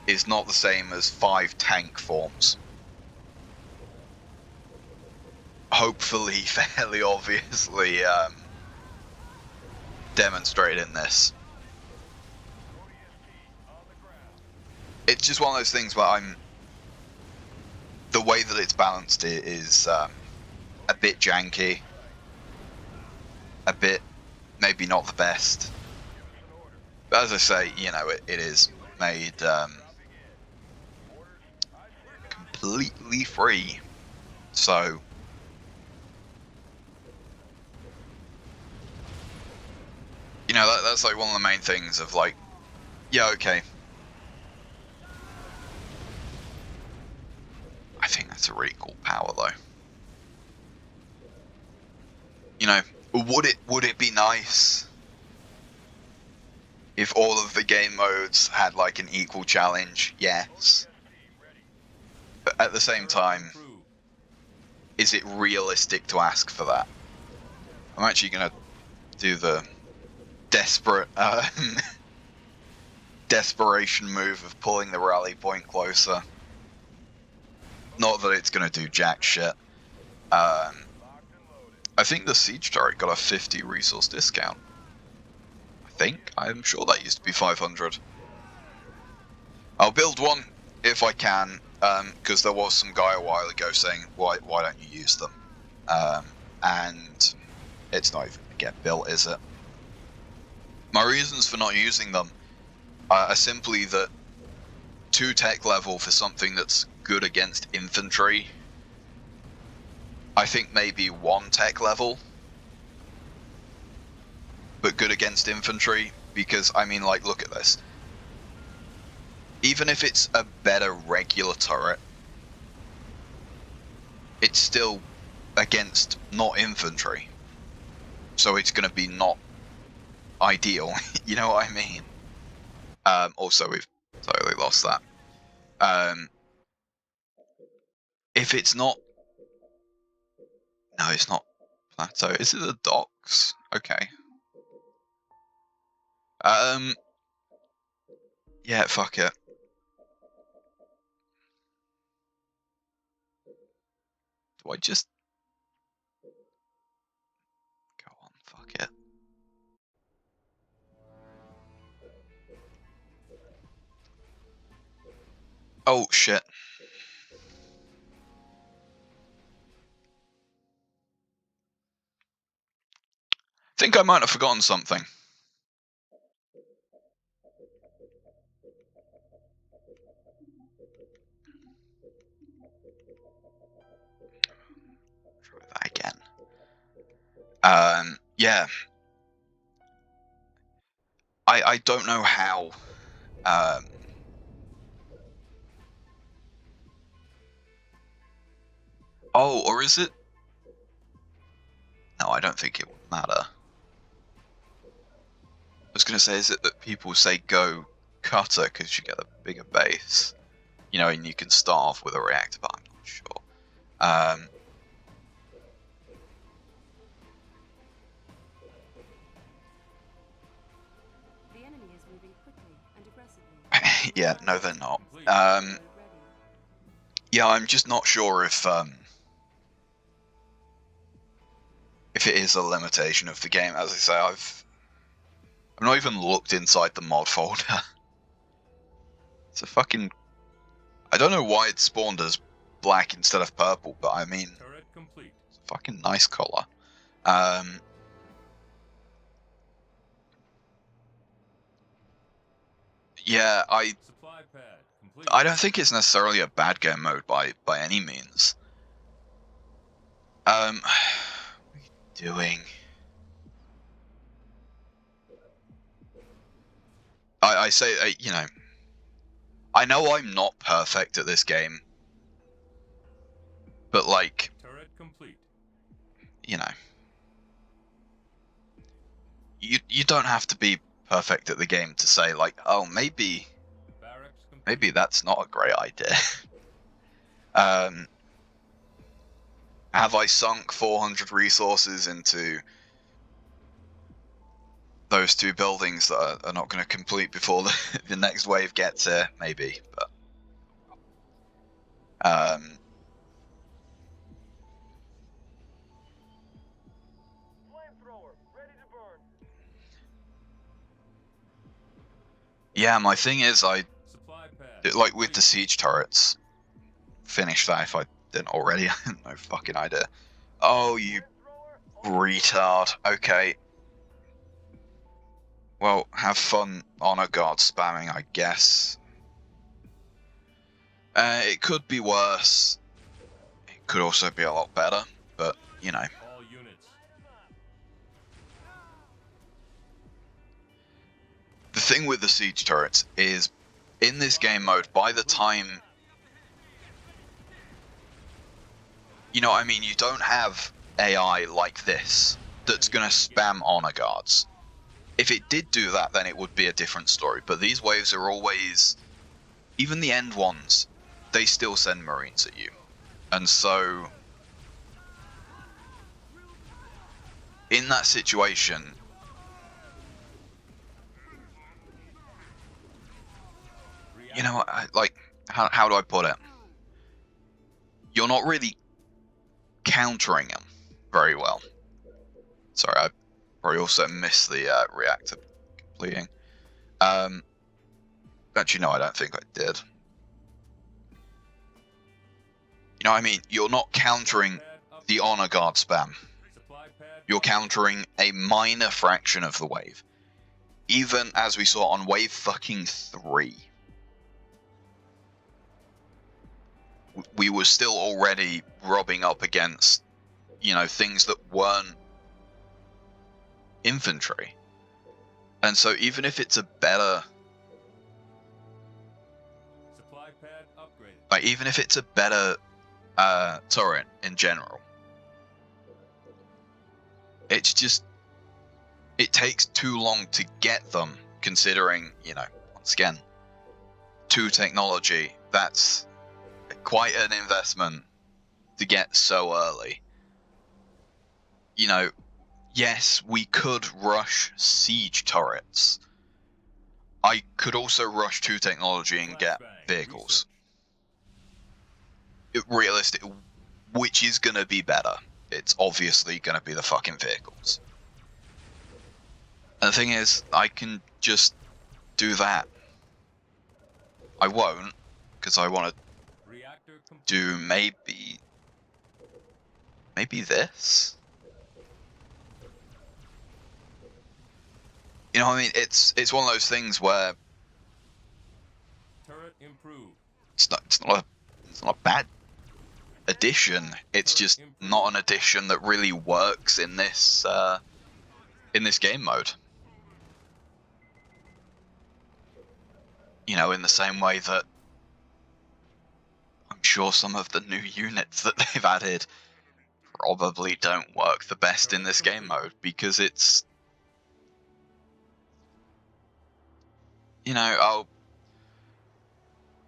is not the same as 5 tank forms. Hopefully fairly obviously demonstrated in this. It's just one of those things where the way that it's balanced is a bit janky, a bit maybe not the best. But as I say, you know, it is made completely free. So you know, that's like one of the main things of like, yeah, okay. I think that's a really cool power though. You know, would it be nice if all of the game modes had like an equal challenge? Yes. But at the same time, is it realistic to ask for that? I'm actually gonna do the desperate desperation move of pulling the rally point closer. Not that it's gonna do jack shit. I think the siege turret got a 50 resource discount. I'm sure that used to be 500. I'll build one if I can, because there was some guy a while ago saying, why don't you use them? And it's not even gonna get built, is it? My reasons for not using them are simply that 2 tech level for something that's good against infantry, I think maybe 1 tech level, but good against infantry, because, I mean, like, look at this. Even if it's a better regular turret, it's still against not infantry. So it's going to be not ideal, you know what I mean? Also, we've totally lost that. If it's not... No, it's not plateau. Is it the docks? Okay. Yeah, fuck it. Do I just... Go on, fuck it. Oh, shit. Think I might have forgotten something. Try that again. Yeah. I don't know how. Oh, or is it? No, I don't think it would matter. I was going to say, is it that people say go cutter because you get a bigger base? You know, and you can start off with a reactor, but I'm not sure. The enemy is moving quickly and aggressively. Yeah, no, they're not. Complete. Ready. Yeah, I'm just not sure if it is a limitation of the game. As I say, I've not even looked inside the mod folder. It's a fucking... I don't know why it spawned as black instead of purple, but I mean, Turret complete. it's a fucking nice color. Yeah, Supply pad complete. I don't think it's necessarily a bad game mode by any means. What are you doing? I say, you know, I know I'm not perfect at this game, but like, Turret complete. you know, you don't have to be perfect at the game to say like, oh, maybe Barracks complete. maybe that's not a great idea. Have I sunk 400 resources into those two buildings that are not going to complete before the next wave gets here? Maybe, but Flamethrower, ready to burn. yeah, my thing is, Supply pad. like with complete. the siege turrets, finish that if I didn't already. I have no fucking idea. Oh, you Flamethrower, retard. Okay. Well, have fun honor guard spamming, I guess. It could be worse. It could also be a lot better, but you know. All units. The thing with the siege turrets is, in this game mode, by the time, you know what I mean, you don't have AI like this that's gonna spam honor guards. If it did do that, then it would be a different story, but these waves are always, even the end ones, they still send Marines at you. And so, in that situation, you know, like, how do I put it? You're not really countering them very well. Sorry, I probably also missed the reactor completing. Actually, no, I don't think I did. You know what I mean? You're not countering the honor guard spam. Supply pad. You're countering a minor fraction of the wave. Even as we saw on wave fucking 3. We were still already rubbing up against, you know, things that weren't infantry. And so even if it's a better, Supply pad upgraded. like even if it's a better turret in general, it's just, it takes too long to get them, considering, you know, once again, 2 technology, that's quite an investment to get so early. You know, yes, we could rush siege turrets. I could also rush 2 technology and get Flashbang. vehicles. Realistic, which is gonna be better? It's obviously gonna be the fucking vehicles. And the thing is, I can just do that. I won't, because I want to Reactor complete. do maybe this. You know what I mean? It's one of those things where Turret improved. it's not a bad addition. It's just not an addition that really works in this game mode. You know, in the same way that I'm sure some of the new units that they've added probably don't work the best in this game mode, because it's, you know,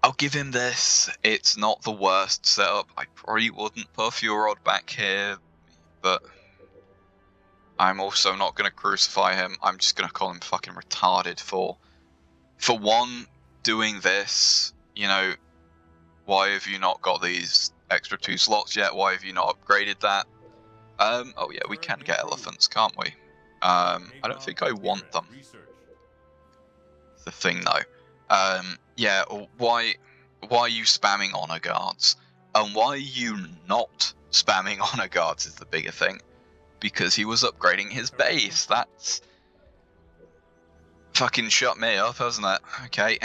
I'll give him this. It's not the worst setup. I probably wouldn't put a fuel rod back here, but I'm also not going to crucify him. I'm just going to call him fucking retarded for one, doing this. You know, why have you not got these extra 2 slots yet? Why have you not upgraded that? Oh yeah, we can get elephants, can't we? I don't think I want them. The thing though. Yeah, why are you spamming honor guards? And why are you not spamming honor guards is the bigger thing. Because he was upgrading his base. That's fucking shut me up, hasn't it? Okay.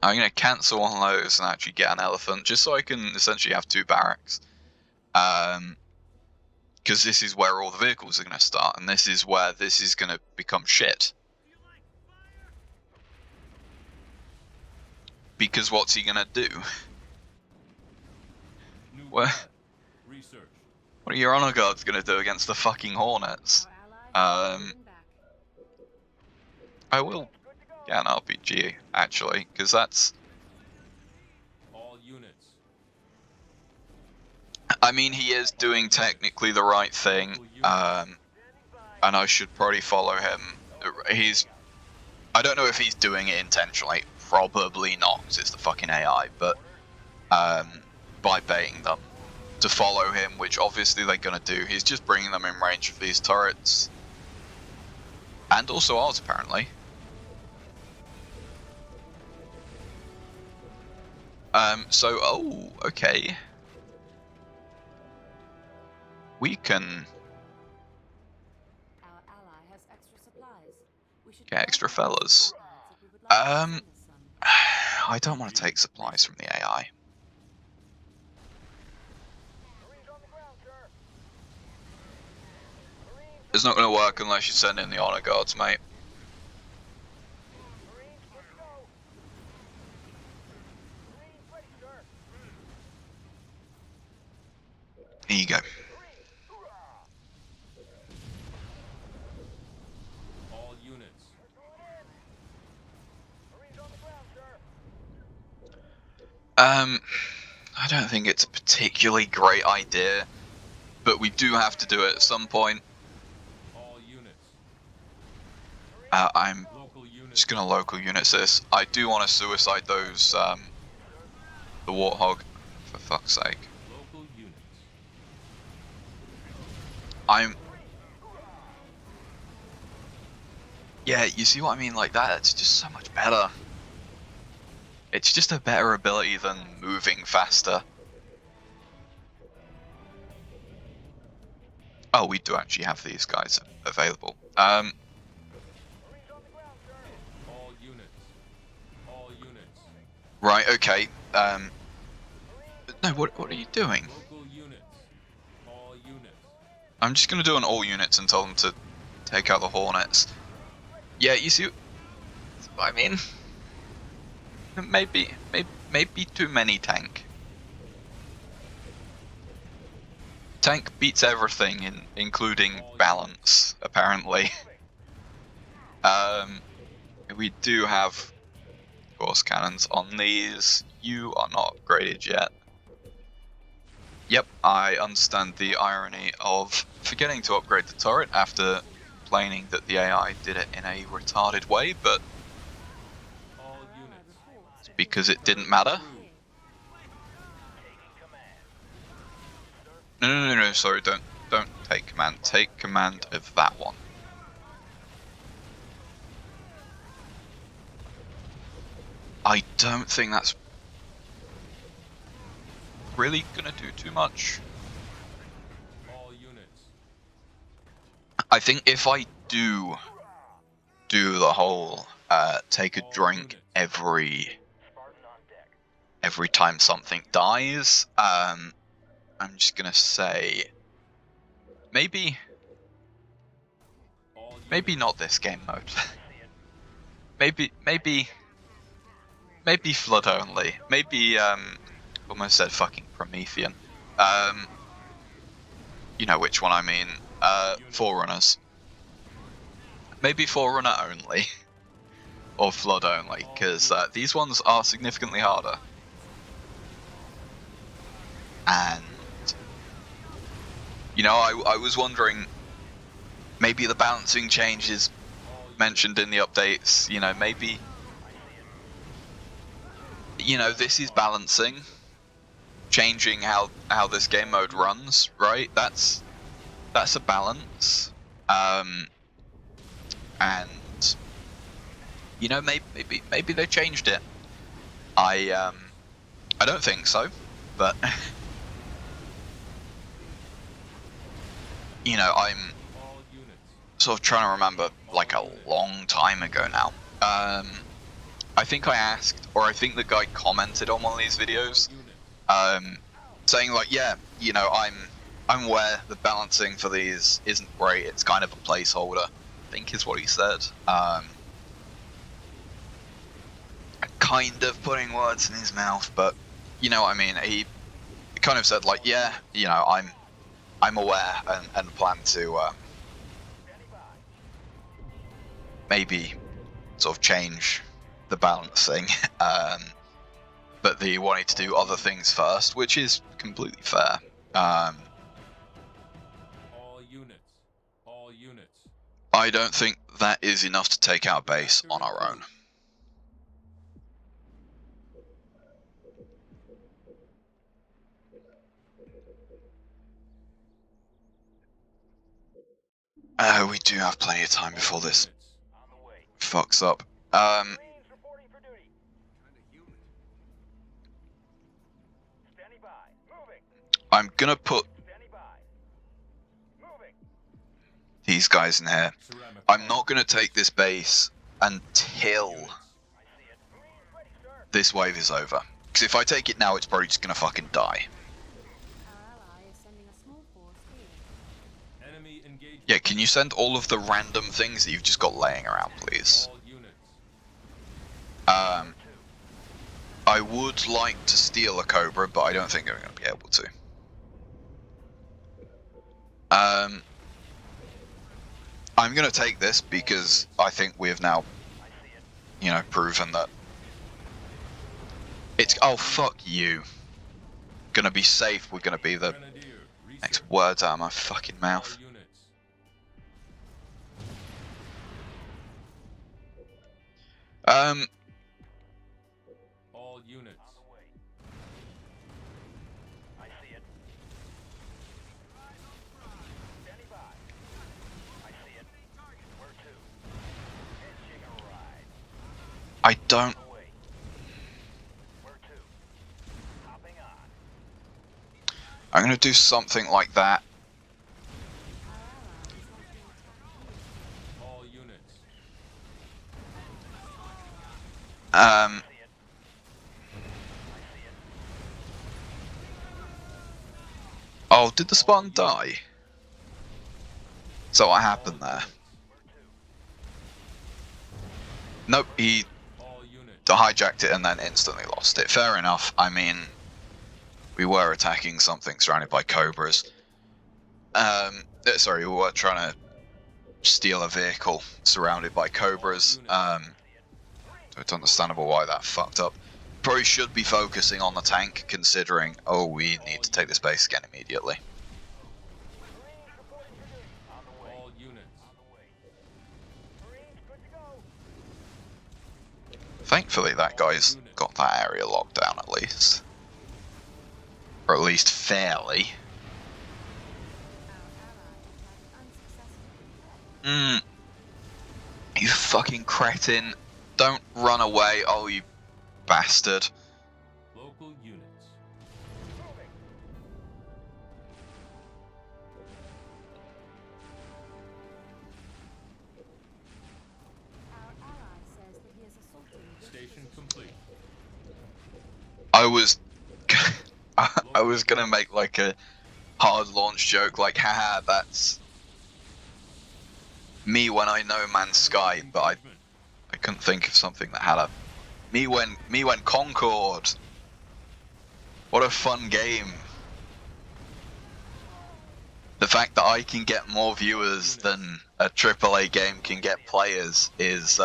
I'm gonna cancel one of those and actually get an elephant, just so I can essentially have 2 barracks. Because this is where all the vehicles are gonna start, and this is where this is gonna become shit. Because what's he gonna do? What are your honor guards gonna do against the fucking hornets? I will get an RPG actually, because that's. All units. I mean, he is doing technically the right thing, and I should probably follow him. I don't know if he's doing it intentionally. Probably not, because it's the fucking AI. But by baiting them to follow him, which obviously they're gonna do, he's just bringing them in range of these turrets, and also ours apparently. So, oh, okay. We can Our ally has extra supplies. We should get extra flare one of their fellas. supplies if we would like to send us some. I don't want to take supplies from the AI. Marines on the ground, sir. Marines, It's not going to work unless you send in the honor guards, mate. Marines, good to go. Marines ready, sir. Here you go. Marines, hoorah! All units. Going in. Marines on the ground, sir. I don't think it's a particularly great idea, but we do have to do it at some point. All units. I'm Local units. just going to local units this. I do want to suicide those, the Warthog, for fuck's sake. Local units. Yeah, you see what I mean? Like that, it's just so much better. It's just a better ability than moving faster. Oh, we do actually have these guys available. All units. All units. Right, okay. No, what are you doing? Local units. All units. I'm just gonna do an all units and tell them to take out the hornets. Yeah, you see, I mean, maybe too many tank. Tank beats everything, including balance, apparently. We do have, of course, cannons on these. You are not upgraded yet. Yep, I understand the irony of forgetting to upgrade the turret after complaining that the AI did it in a retarded way, but All units. it's because it didn't matter. No, sorry, don't take command. Take command of that one. I don't think that's really gonna do too much. All units. I think if I do the whole take a drink every time something dies, I'm just gonna say maybe All maybe not this game mode. maybe flood only. Maybe almost said fucking Promethean. You know which one I mean. Forerunners. Maybe Forerunner only. or flood only, because these ones are significantly harder. And you know, I was wondering, maybe the balancing changes mentioned in the updates, you know, maybe, you know, this is balancing, changing how this game mode runs, right? That's a balance. And you know, maybe they changed it. I don't think so, but you know, I'm All units. sort of trying to remember, like, a long time ago now. I think I asked, or I think the guy commented on one of these videos, Units. saying like, yeah, you know, I'm aware the balancing for these isn't great. It's kind of a placeholder, I think is what he said. Kind of putting words in his mouth, but you know what I mean. He kind of said like, yeah, you know, I'm aware and plan to maybe sort of change the balancing, but they wanted to do other things first, which is completely fair. All units. All units. I don't think that is enough to take out base on our own. We do have plenty of time before this On the way. fucks up. Marines reporting for duty. Standing by. Moving. I'm gonna put Standing by. Moving. these guys in here. Ceramic I'm not gonna take this base until units. I see it. Marines ready, sir. this wave is over. Because if I take it now, it's probably just gonna fucking die. Our ally is sending a small force here. Enemy engagement. Yeah, can you send all of the random things that you've just got laying around, please? All units. I would like to steal a Cobra, but I don't think I'm going to be able to. I'm going to take this because I think we have now, you know, proven that it's... Oh, fuck you. Gonna be safe, we're going to be the Grenadier. next Research. words out of my fucking mouth. All units. All units. On the way. I see it. Standing by. I see it. Where to? Hitching a ride. I don't... On the way. Where to? Hopping on. I'm going to do something like that. All units. Um... See it. Oh, did the spawn die? So what happened there? Nope, he All units. hijacked it and then instantly lost it. Fair enough. I mean, we were attacking something surrounded by Cobras. Sorry, we were trying to steal a vehicle surrounded by Cobras. So it's understandable why that fucked up. Probably should be focusing on the tank, considering, oh, we need to take this base again immediately. Marines reporting for duty. On the way. All units. On the way. Marines, good to go. Thankfully, that guy's got that area locked down at least. Or at least fairly. Our ally attacked unsuccessfully. You fucking cretin. Don't run away, oh you bastard. Local units. Moving. Our ally says that he is assaulting this Station position. complete. I was... I was gonna make like a hard launch joke, like, haha, that's me when I know man's sky, but I couldn't think of something that had a... Me when Concord. What a fun game. The fact that I can get more viewers than a AAA game can get players is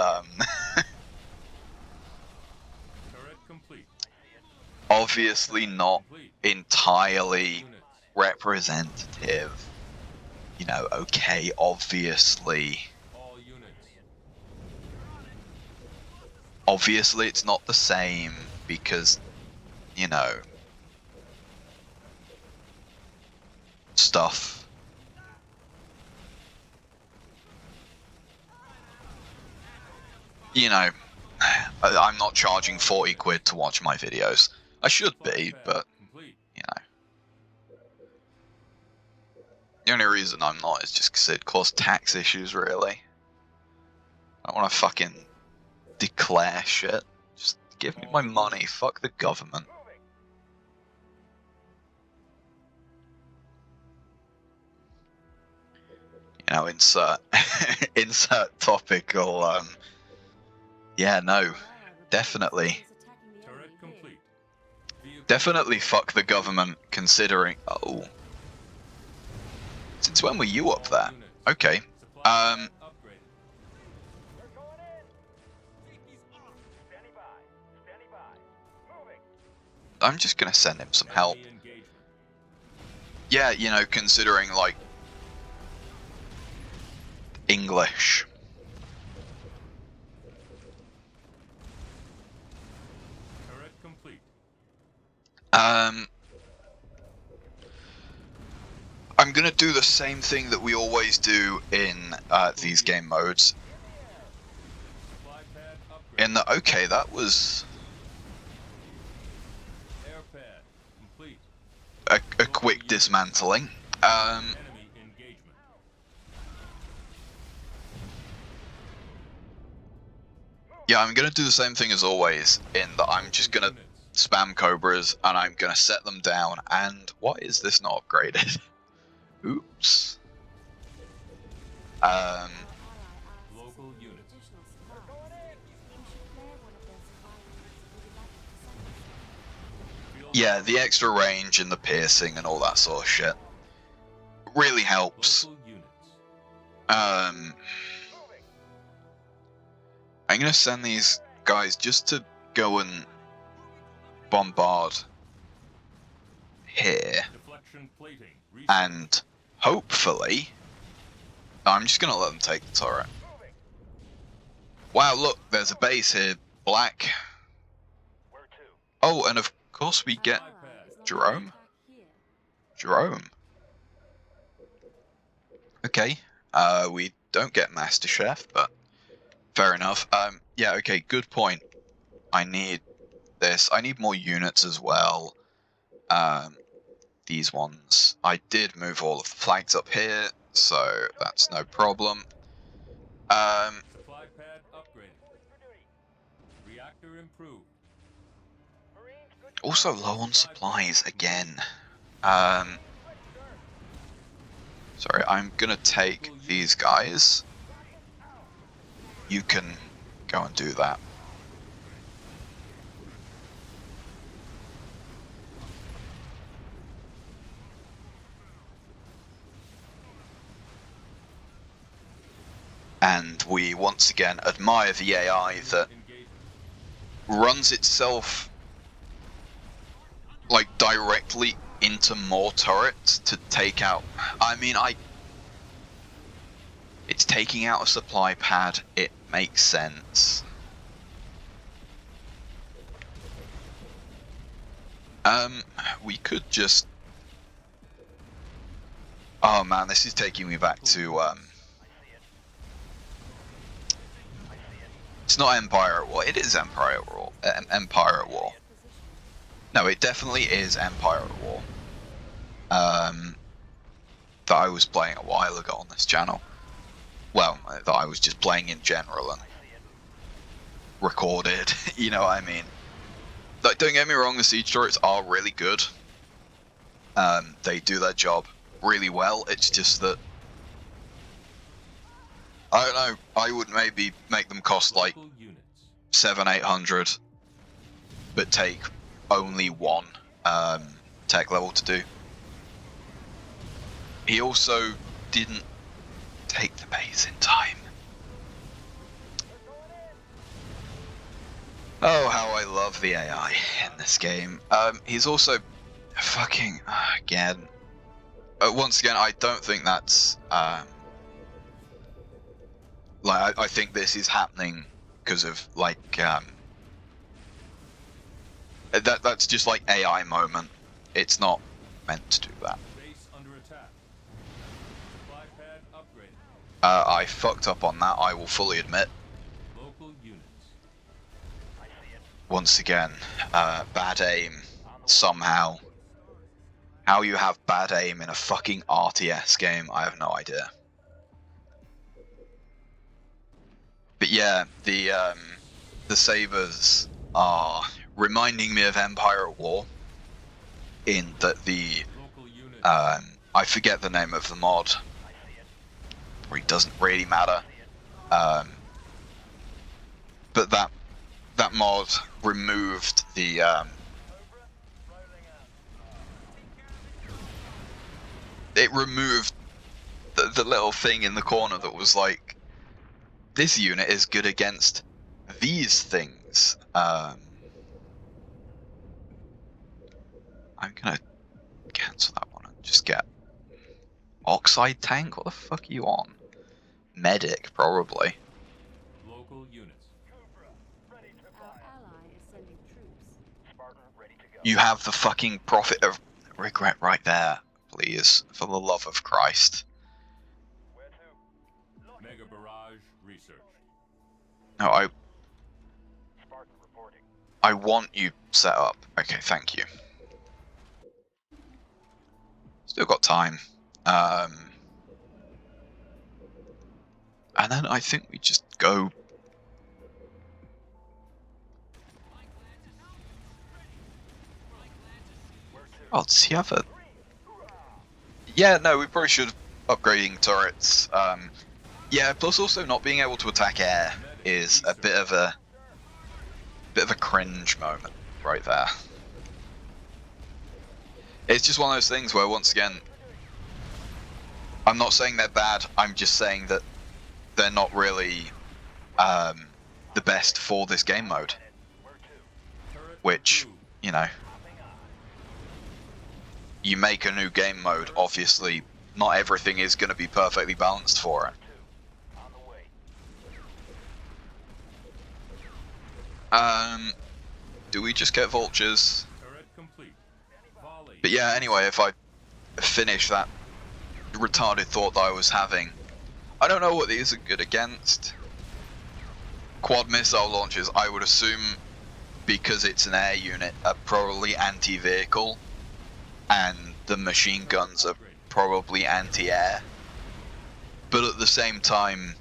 obviously not Complete. entirely Units. representative. You know, okay, obviously All units. it's not the same because, you know, stuff. You know, I'm not charging 40 quid to watch my videos. I should be, but, Complete. you know. The only reason I'm not is just because it'd cause tax issues, really. I don't want to fucking declare shit. Just give me my money. Fuck the government. You know, insert insert topical. Yeah, no, definitely, Turret complete. Vehicle definitely fuck the government. Considering, oh, since when were you up there? units. Okay, Supply um, pad upgraded. We're going in. Standing by. Standing by. Moving. I'm just gonna send him some help. Enemy engagement. Yeah, you know, considering like English. Turret complete. I'm gonna do the same thing that we always do in these game modes. Supply pad upgraded. In the okay, that was Air pad complete. a quick dismantling. Enemy engagement. Yeah, I'm gonna do the same thing as always. In that I'm just gonna Units. spam cobras and I'm gonna set them down. And why is this not upgraded? Oops. Local units. Field Yeah, the extra range and the piercing and all that sort of shit really helps. local units. I'm gonna send these guys just to go and bombard here, Deflection plating. Reset. and hopefully, I'm just gonna let them take the turret. Wow, look, there's a base here, black. Where to? Oh, and of course we get Jerome. Jerome. Okay, we don't get Master Chef, but fair enough. Yeah, okay, good point. I need this. I need more units as well. These ones. I did move all of the flags up here, so that's no problem. Supply pad upgraded. Reactor improved. Marines, good. Also low on supplies again. Sorry, I'm gonna take these guys. You can go and do that. And we once again admire the AI that Engagement. runs itself like directly into more turrets to take out. I mean, it's taking out a supply pad. It makes sense. We could just. Oh man, this is taking me back to It's not Empire at War. It is Empire at War. Empire at War. No, it definitely is Empire at War. That I was playing a while ago on this channel. Well, that I was just playing in general and recorded. You know what I mean? Like, don't get me wrong, the siege turrets are really good. They do their job really well. It's just that I don't know. I would maybe make them cost like Local units. 700-800, but take only one tech level to do. He also didn't take the base in time. Oh, how I love the AI in this game. He's also fucking again. Once again, I don't think that's like I think this is happening because of like that's just like AI moment. It's not meant to do that. Base under attack. Supply pad upgraded. I fucked up on that. I will fully admit. Local units. I see it. Once again, bad aim somehow. How you have bad aim in a fucking RTS game, I have no idea. But yeah, the sabers are reminding me of Empire at War, in that the Local units. I forget the name of the mod. I see it. It doesn't really matter. See it. But that mod removed the Cobra, rolling out. it removed the little thing in the corner that was like, this unit is good against these things. I'm gonna cancel that one and just get Oxide Tank. What the fuck are you on? Medic, probably. Local units. Cobra, ready to Our fire. ally is sending troops. Spartan, ready to go. You have the fucking Prophet of Regret right there, please, for the love of Christ. Where to? Lock Mega it. barrage research. No, Spartan reporting. I want you set up. Okay, thank you. Still got time. And then I think we just go. Oh, does he have a? Yeah, no, we probably should upgrading turrets. Yeah, plus also not being able to attack air is a bit of a cringe moment right there. It's just one of those things where, once again, I'm not saying they're bad. I'm just saying that they're not really the best for this game mode. Where to? Turret Which, improved. you know, Hopping on. you make a new game mode. Obviously, not everything is going to be perfectly balanced for it. Two. On the way. Do we just get vultures? Turret complete. Volley. But yeah, anyway, if I finish that retarded thought that I was having, I don't know what these are good against. Quad missile launchers, I would assume, because it's an air unit, are probably anti-vehicle, and the machine guns are probably anti-air. But at the same time,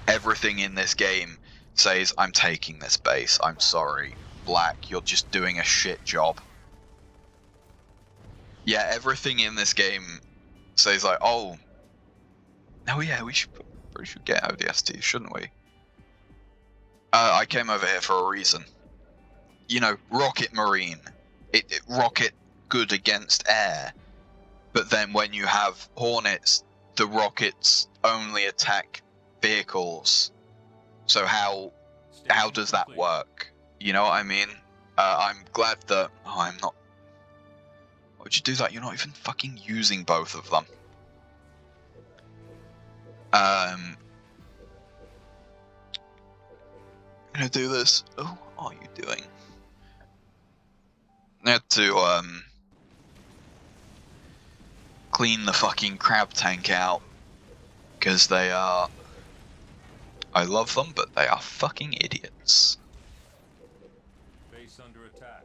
everything in this game says, I'm taking this base, I'm sorry, Black, you're just doing a shit job. Yeah, everything in this game says like, oh yeah, we should get ODST, shouldn't we? I came over here for a reason. You know, Rocket Marine. Rocket good against air. But then when you have Hornets, the rockets only attack vehicles. So how does that work? You know what I mean? I'm glad that... Oh, I'm not... Why would you do that? You're not even fucking using both of them. I'm gonna do this. Oh, what are you doing? I had to clean the fucking crab tank out, because they are... I love them, but they are fucking idiots. Base under attack.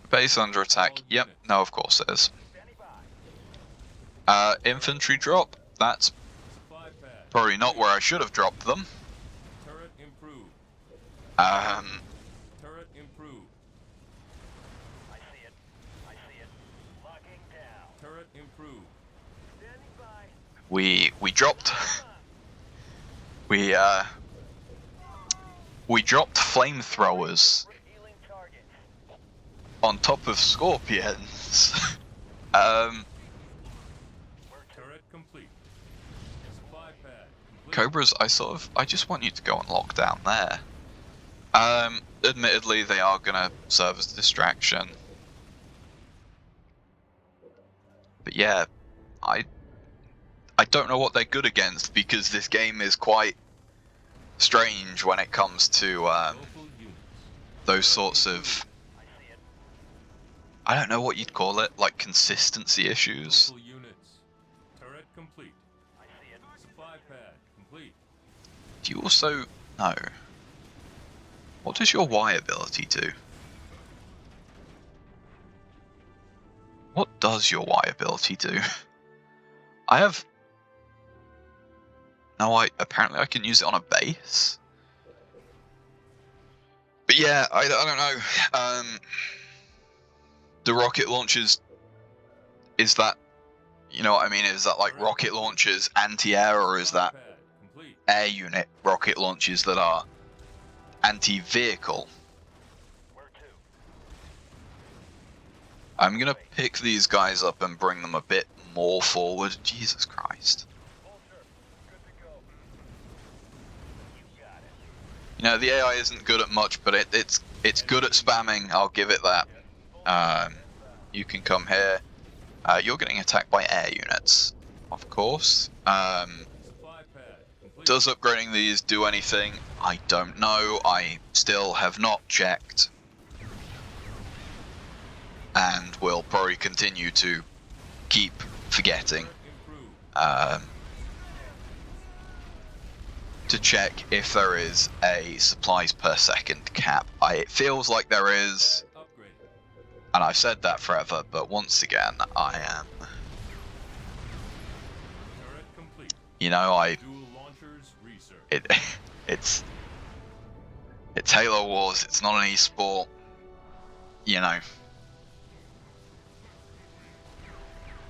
Base under attack. Yep, no, of course it is. Standing by. Infantry drop. That's Supply pad. probably not where I should have dropped them. Turret improved. Turret improved. I see it. I see it. Locking down. Turret improved. Standing by. We dropped... We dropped flamethrowers Healing target. on top of scorpions. Where to? Turret complete. Supply pad complete. Cobras, I just want you to go and lock down there. admittedly, they are gonna serve as a distraction. But yeah, I don't know what they're good against, because this game is quite strange when it comes to Local units. those sorts of, I see it. I don't know what you'd call it, like consistency issues. Local units. Turret complete. I see it. Supply pad complete. Do you also know? What does your Y ability do? What does your Y ability do? I have... No, apparently I can use it on a base. But yeah, I don't know. The rocket launchers, is that, you know what I mean? Is that like rocket launchers anti-air, or is that Pad complete. air unit rocket launchers that are anti-vehicle? Where to? I'm gonna pick these guys up and bring them a bit more forward. Jesus Christ. Vulture, good to go. You got it. You know, the AI isn't good at much, but it's good at spamming, I'll give it that. You can come here. You're getting attacked by air units, of course. Supply pad complete. Does upgrading these do anything? I don't know. I still have not checked. And will probably continue to keep forgetting Improved. to check if there is a supplies per second cap. It feels like there is, Upgraded. and I've said that forever, but once again, I am. Turret complete. You know, Dual launchers research. it's Halo Wars. It's not an esport. You know.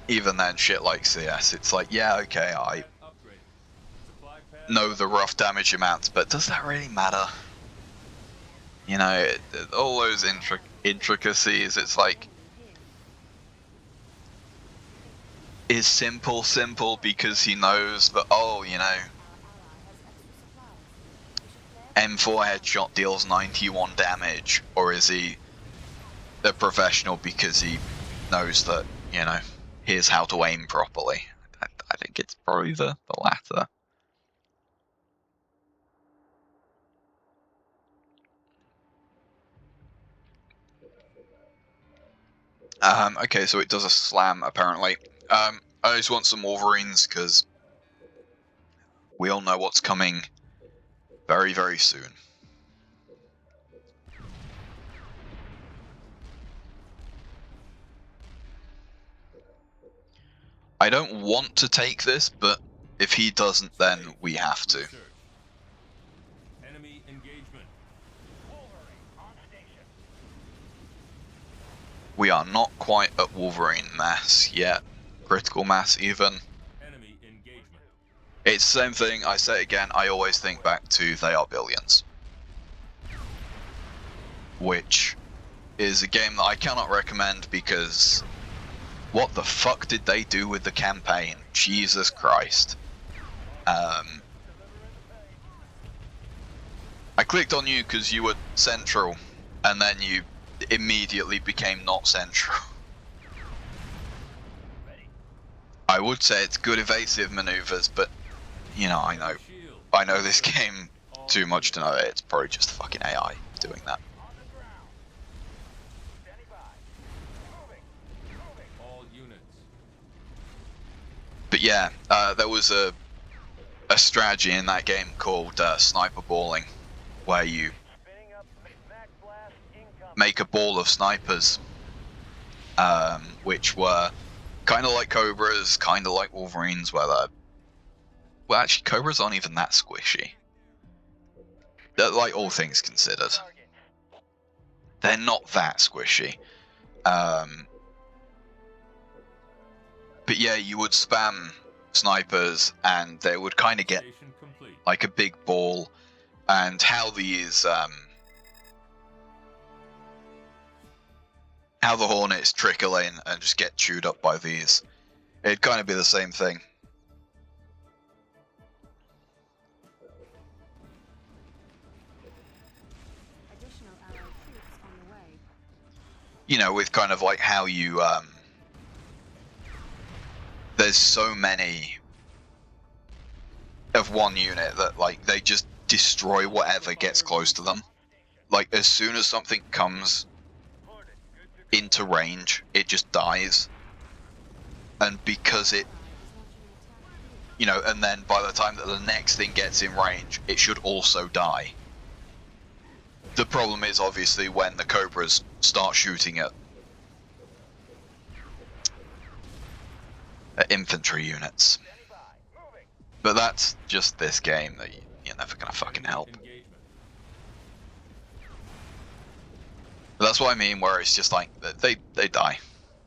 Even then, shit like CS, it's like, yeah, okay, I Upgraded. Supply pad. know the rough damage amounts, but does that really matter? You know, all those intricacies, it's like, is simple because he knows that, oh, you know, M4 headshot deals 91 damage, or is he a professional because he knows that, you know, here's how to aim properly? I think it's probably the latter. Okay, so it does a slam, apparently. I just want some Wolverines, because we all know what's coming very, very soon. I don't want to take this, but if he doesn't, then we have to. Research. Enemy engagement. Wolverine, on station. We are not quite at Wolverine mass yet. Critical mass, even. Enemy engagement. It's the same thing, I say it again, I always think back to They Are Billions. Which is a game that I cannot recommend because what the fuck did they do with the campaign? Jesus Christ. I clicked on you because you were central, and then you immediately became not central. I would say it's good evasive maneuvers, but, you know, I know this game too much to know that it's probably just fucking AI doing that. On the ground. Standing by. Moving. All units. But yeah, there was a strategy in that game called sniper balling, where you Spinning up. Max blast incoming. make a ball of snipers, which were kind of like Cobras, kind of like Wolverines, where they're... Well, actually, Cobras aren't even that squishy. They're, like, all things considered, they're not that squishy. But yeah, you would spam snipers, and they would kind of get Station complete. like a big ball, and how these how the Hornets trickle in and just get chewed up by these. It'd kind of be the same thing. Additional you know, with kind of like how you there's so many of one unit that like they just destroy whatever gets close to them. Like as soon as something comes into range, it just dies. And because it, you know, and then by the time that the next thing gets in range, it should also die. The problem is obviously when the Cobras start shooting at infantry units. But that's just this game that you're never gonna fucking help. Engagement. But that's what I mean, where it's just like they die,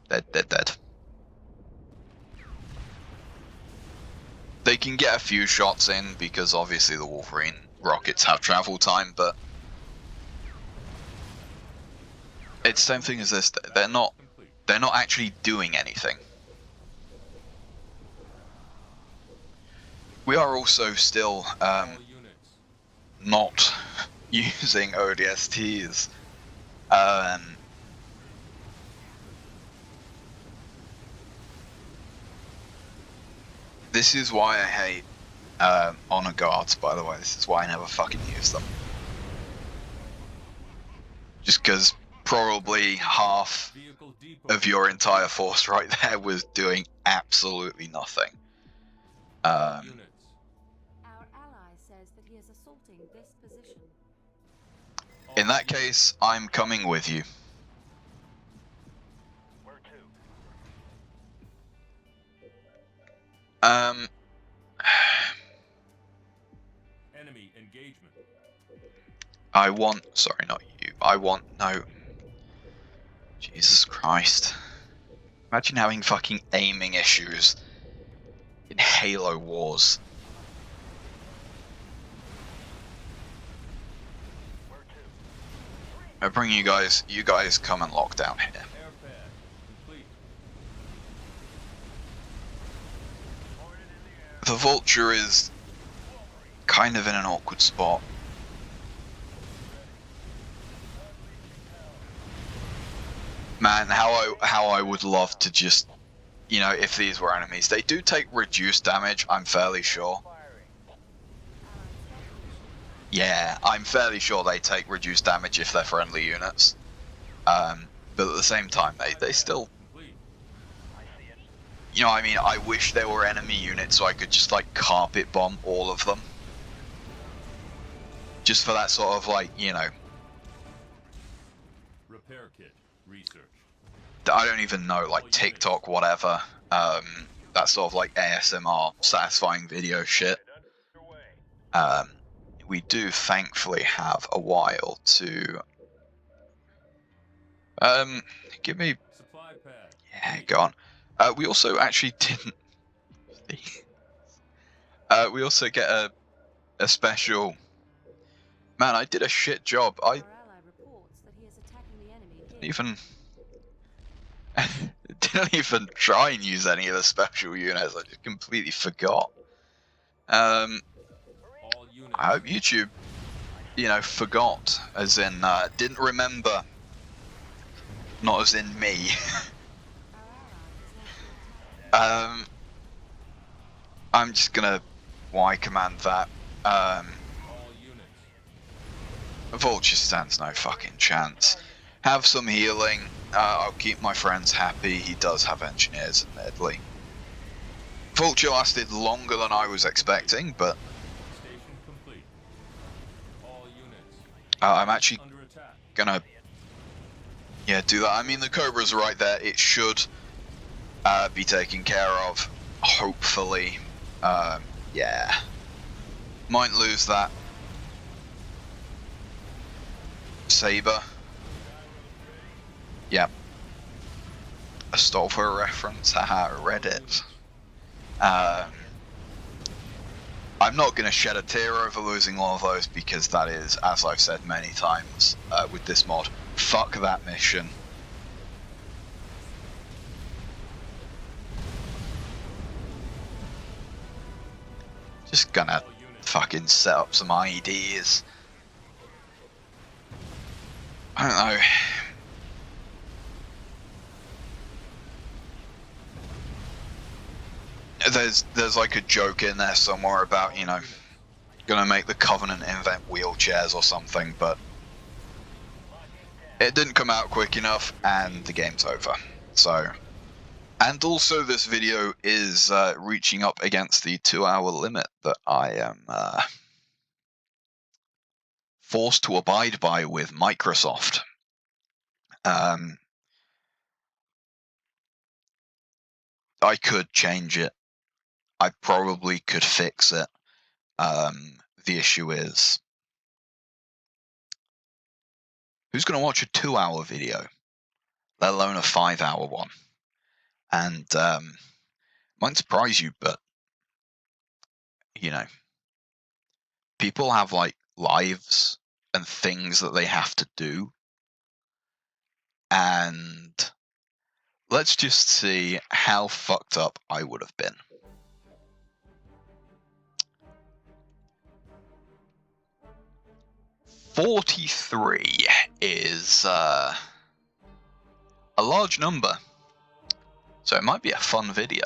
they're dead. They can get a few shots in because obviously the Wolverine rockets have travel time, but it's the same thing as this. They're not actually doing anything. We are also still All units. not using ODSTs. This is why I hate honor guards, by the way. This is why I never fucking use them. Just because probably half Vehicle depot. of your entire force right there was doing absolutely nothing. Units. Our ally says that he is assaulting this position. In that case, I'm coming with you. Where to? Enemy engagement. I want, sorry, not you. I want, no. Jesus Christ. Imagine having fucking aiming issues in Halo Wars. Where to? I bring you guys come and lock down here. Air pad. Complete. Ordered in the air. The Vulture is kind of in an awkward spot. Man, how I would love to just, you know, if these were enemies. They do take reduced damage, I'm fairly sure. Firing. Yeah, I'm fairly sure they take reduced damage if they're friendly units. But at the same time, they still, Complete. I see it. you know, I mean, I wish there were enemy units so I could just like carpet bomb all of them. Just for that sort of like, you know, Repair kit. Research. I don't even know, like TikTok, whatever. That sort of like ASMR satisfying video shit. Underway. We do thankfully have a while to give me, Supply pad. yeah, go on. We also actually didn't we also get a special, man, I did a shit job. I Our ally reports that he is attacking the enemy here. didn't even try and use any of the special units. I just completely forgot. All units. I hope YouTube, you know, forgot, as in didn't remember, not as in me. Our ally is not I'm just gonna Y command that. All units. Vulture stands no fucking chance. Have some healing. I'll keep my friends happy. He does have engineers, admittedly. Vulture lasted longer than I was expecting, but Station complete. All units. I'm actually Under attack. gonna, yeah, do that. I mean, the Cobra's right there. It should be taken care of, hopefully. Yeah. Might lose that Saber. Yep. A Stolper reference, haha, Reddit. I'm not going to shed a tear over losing all of those because that is, as I've said many times with this mod, fuck that mission. Just gonna fucking set up some IEDs. I don't know. there's like a joke in there somewhere about, you know, gonna make the Covenant invent wheelchairs or something, but it didn't come out quick enough, and the game's over. So, and also this video is reaching up against the 2-hour limit that I am forced to abide by with Microsoft. I could change it. I probably could fix it. The issue is, who's going to watch a 2-hour video, let alone a 5-hour one? And might surprise you, but you know, people have like lives and things that they have to do, and let's just see how fucked up I would have been. $43 is a large number, so it might be a fun video.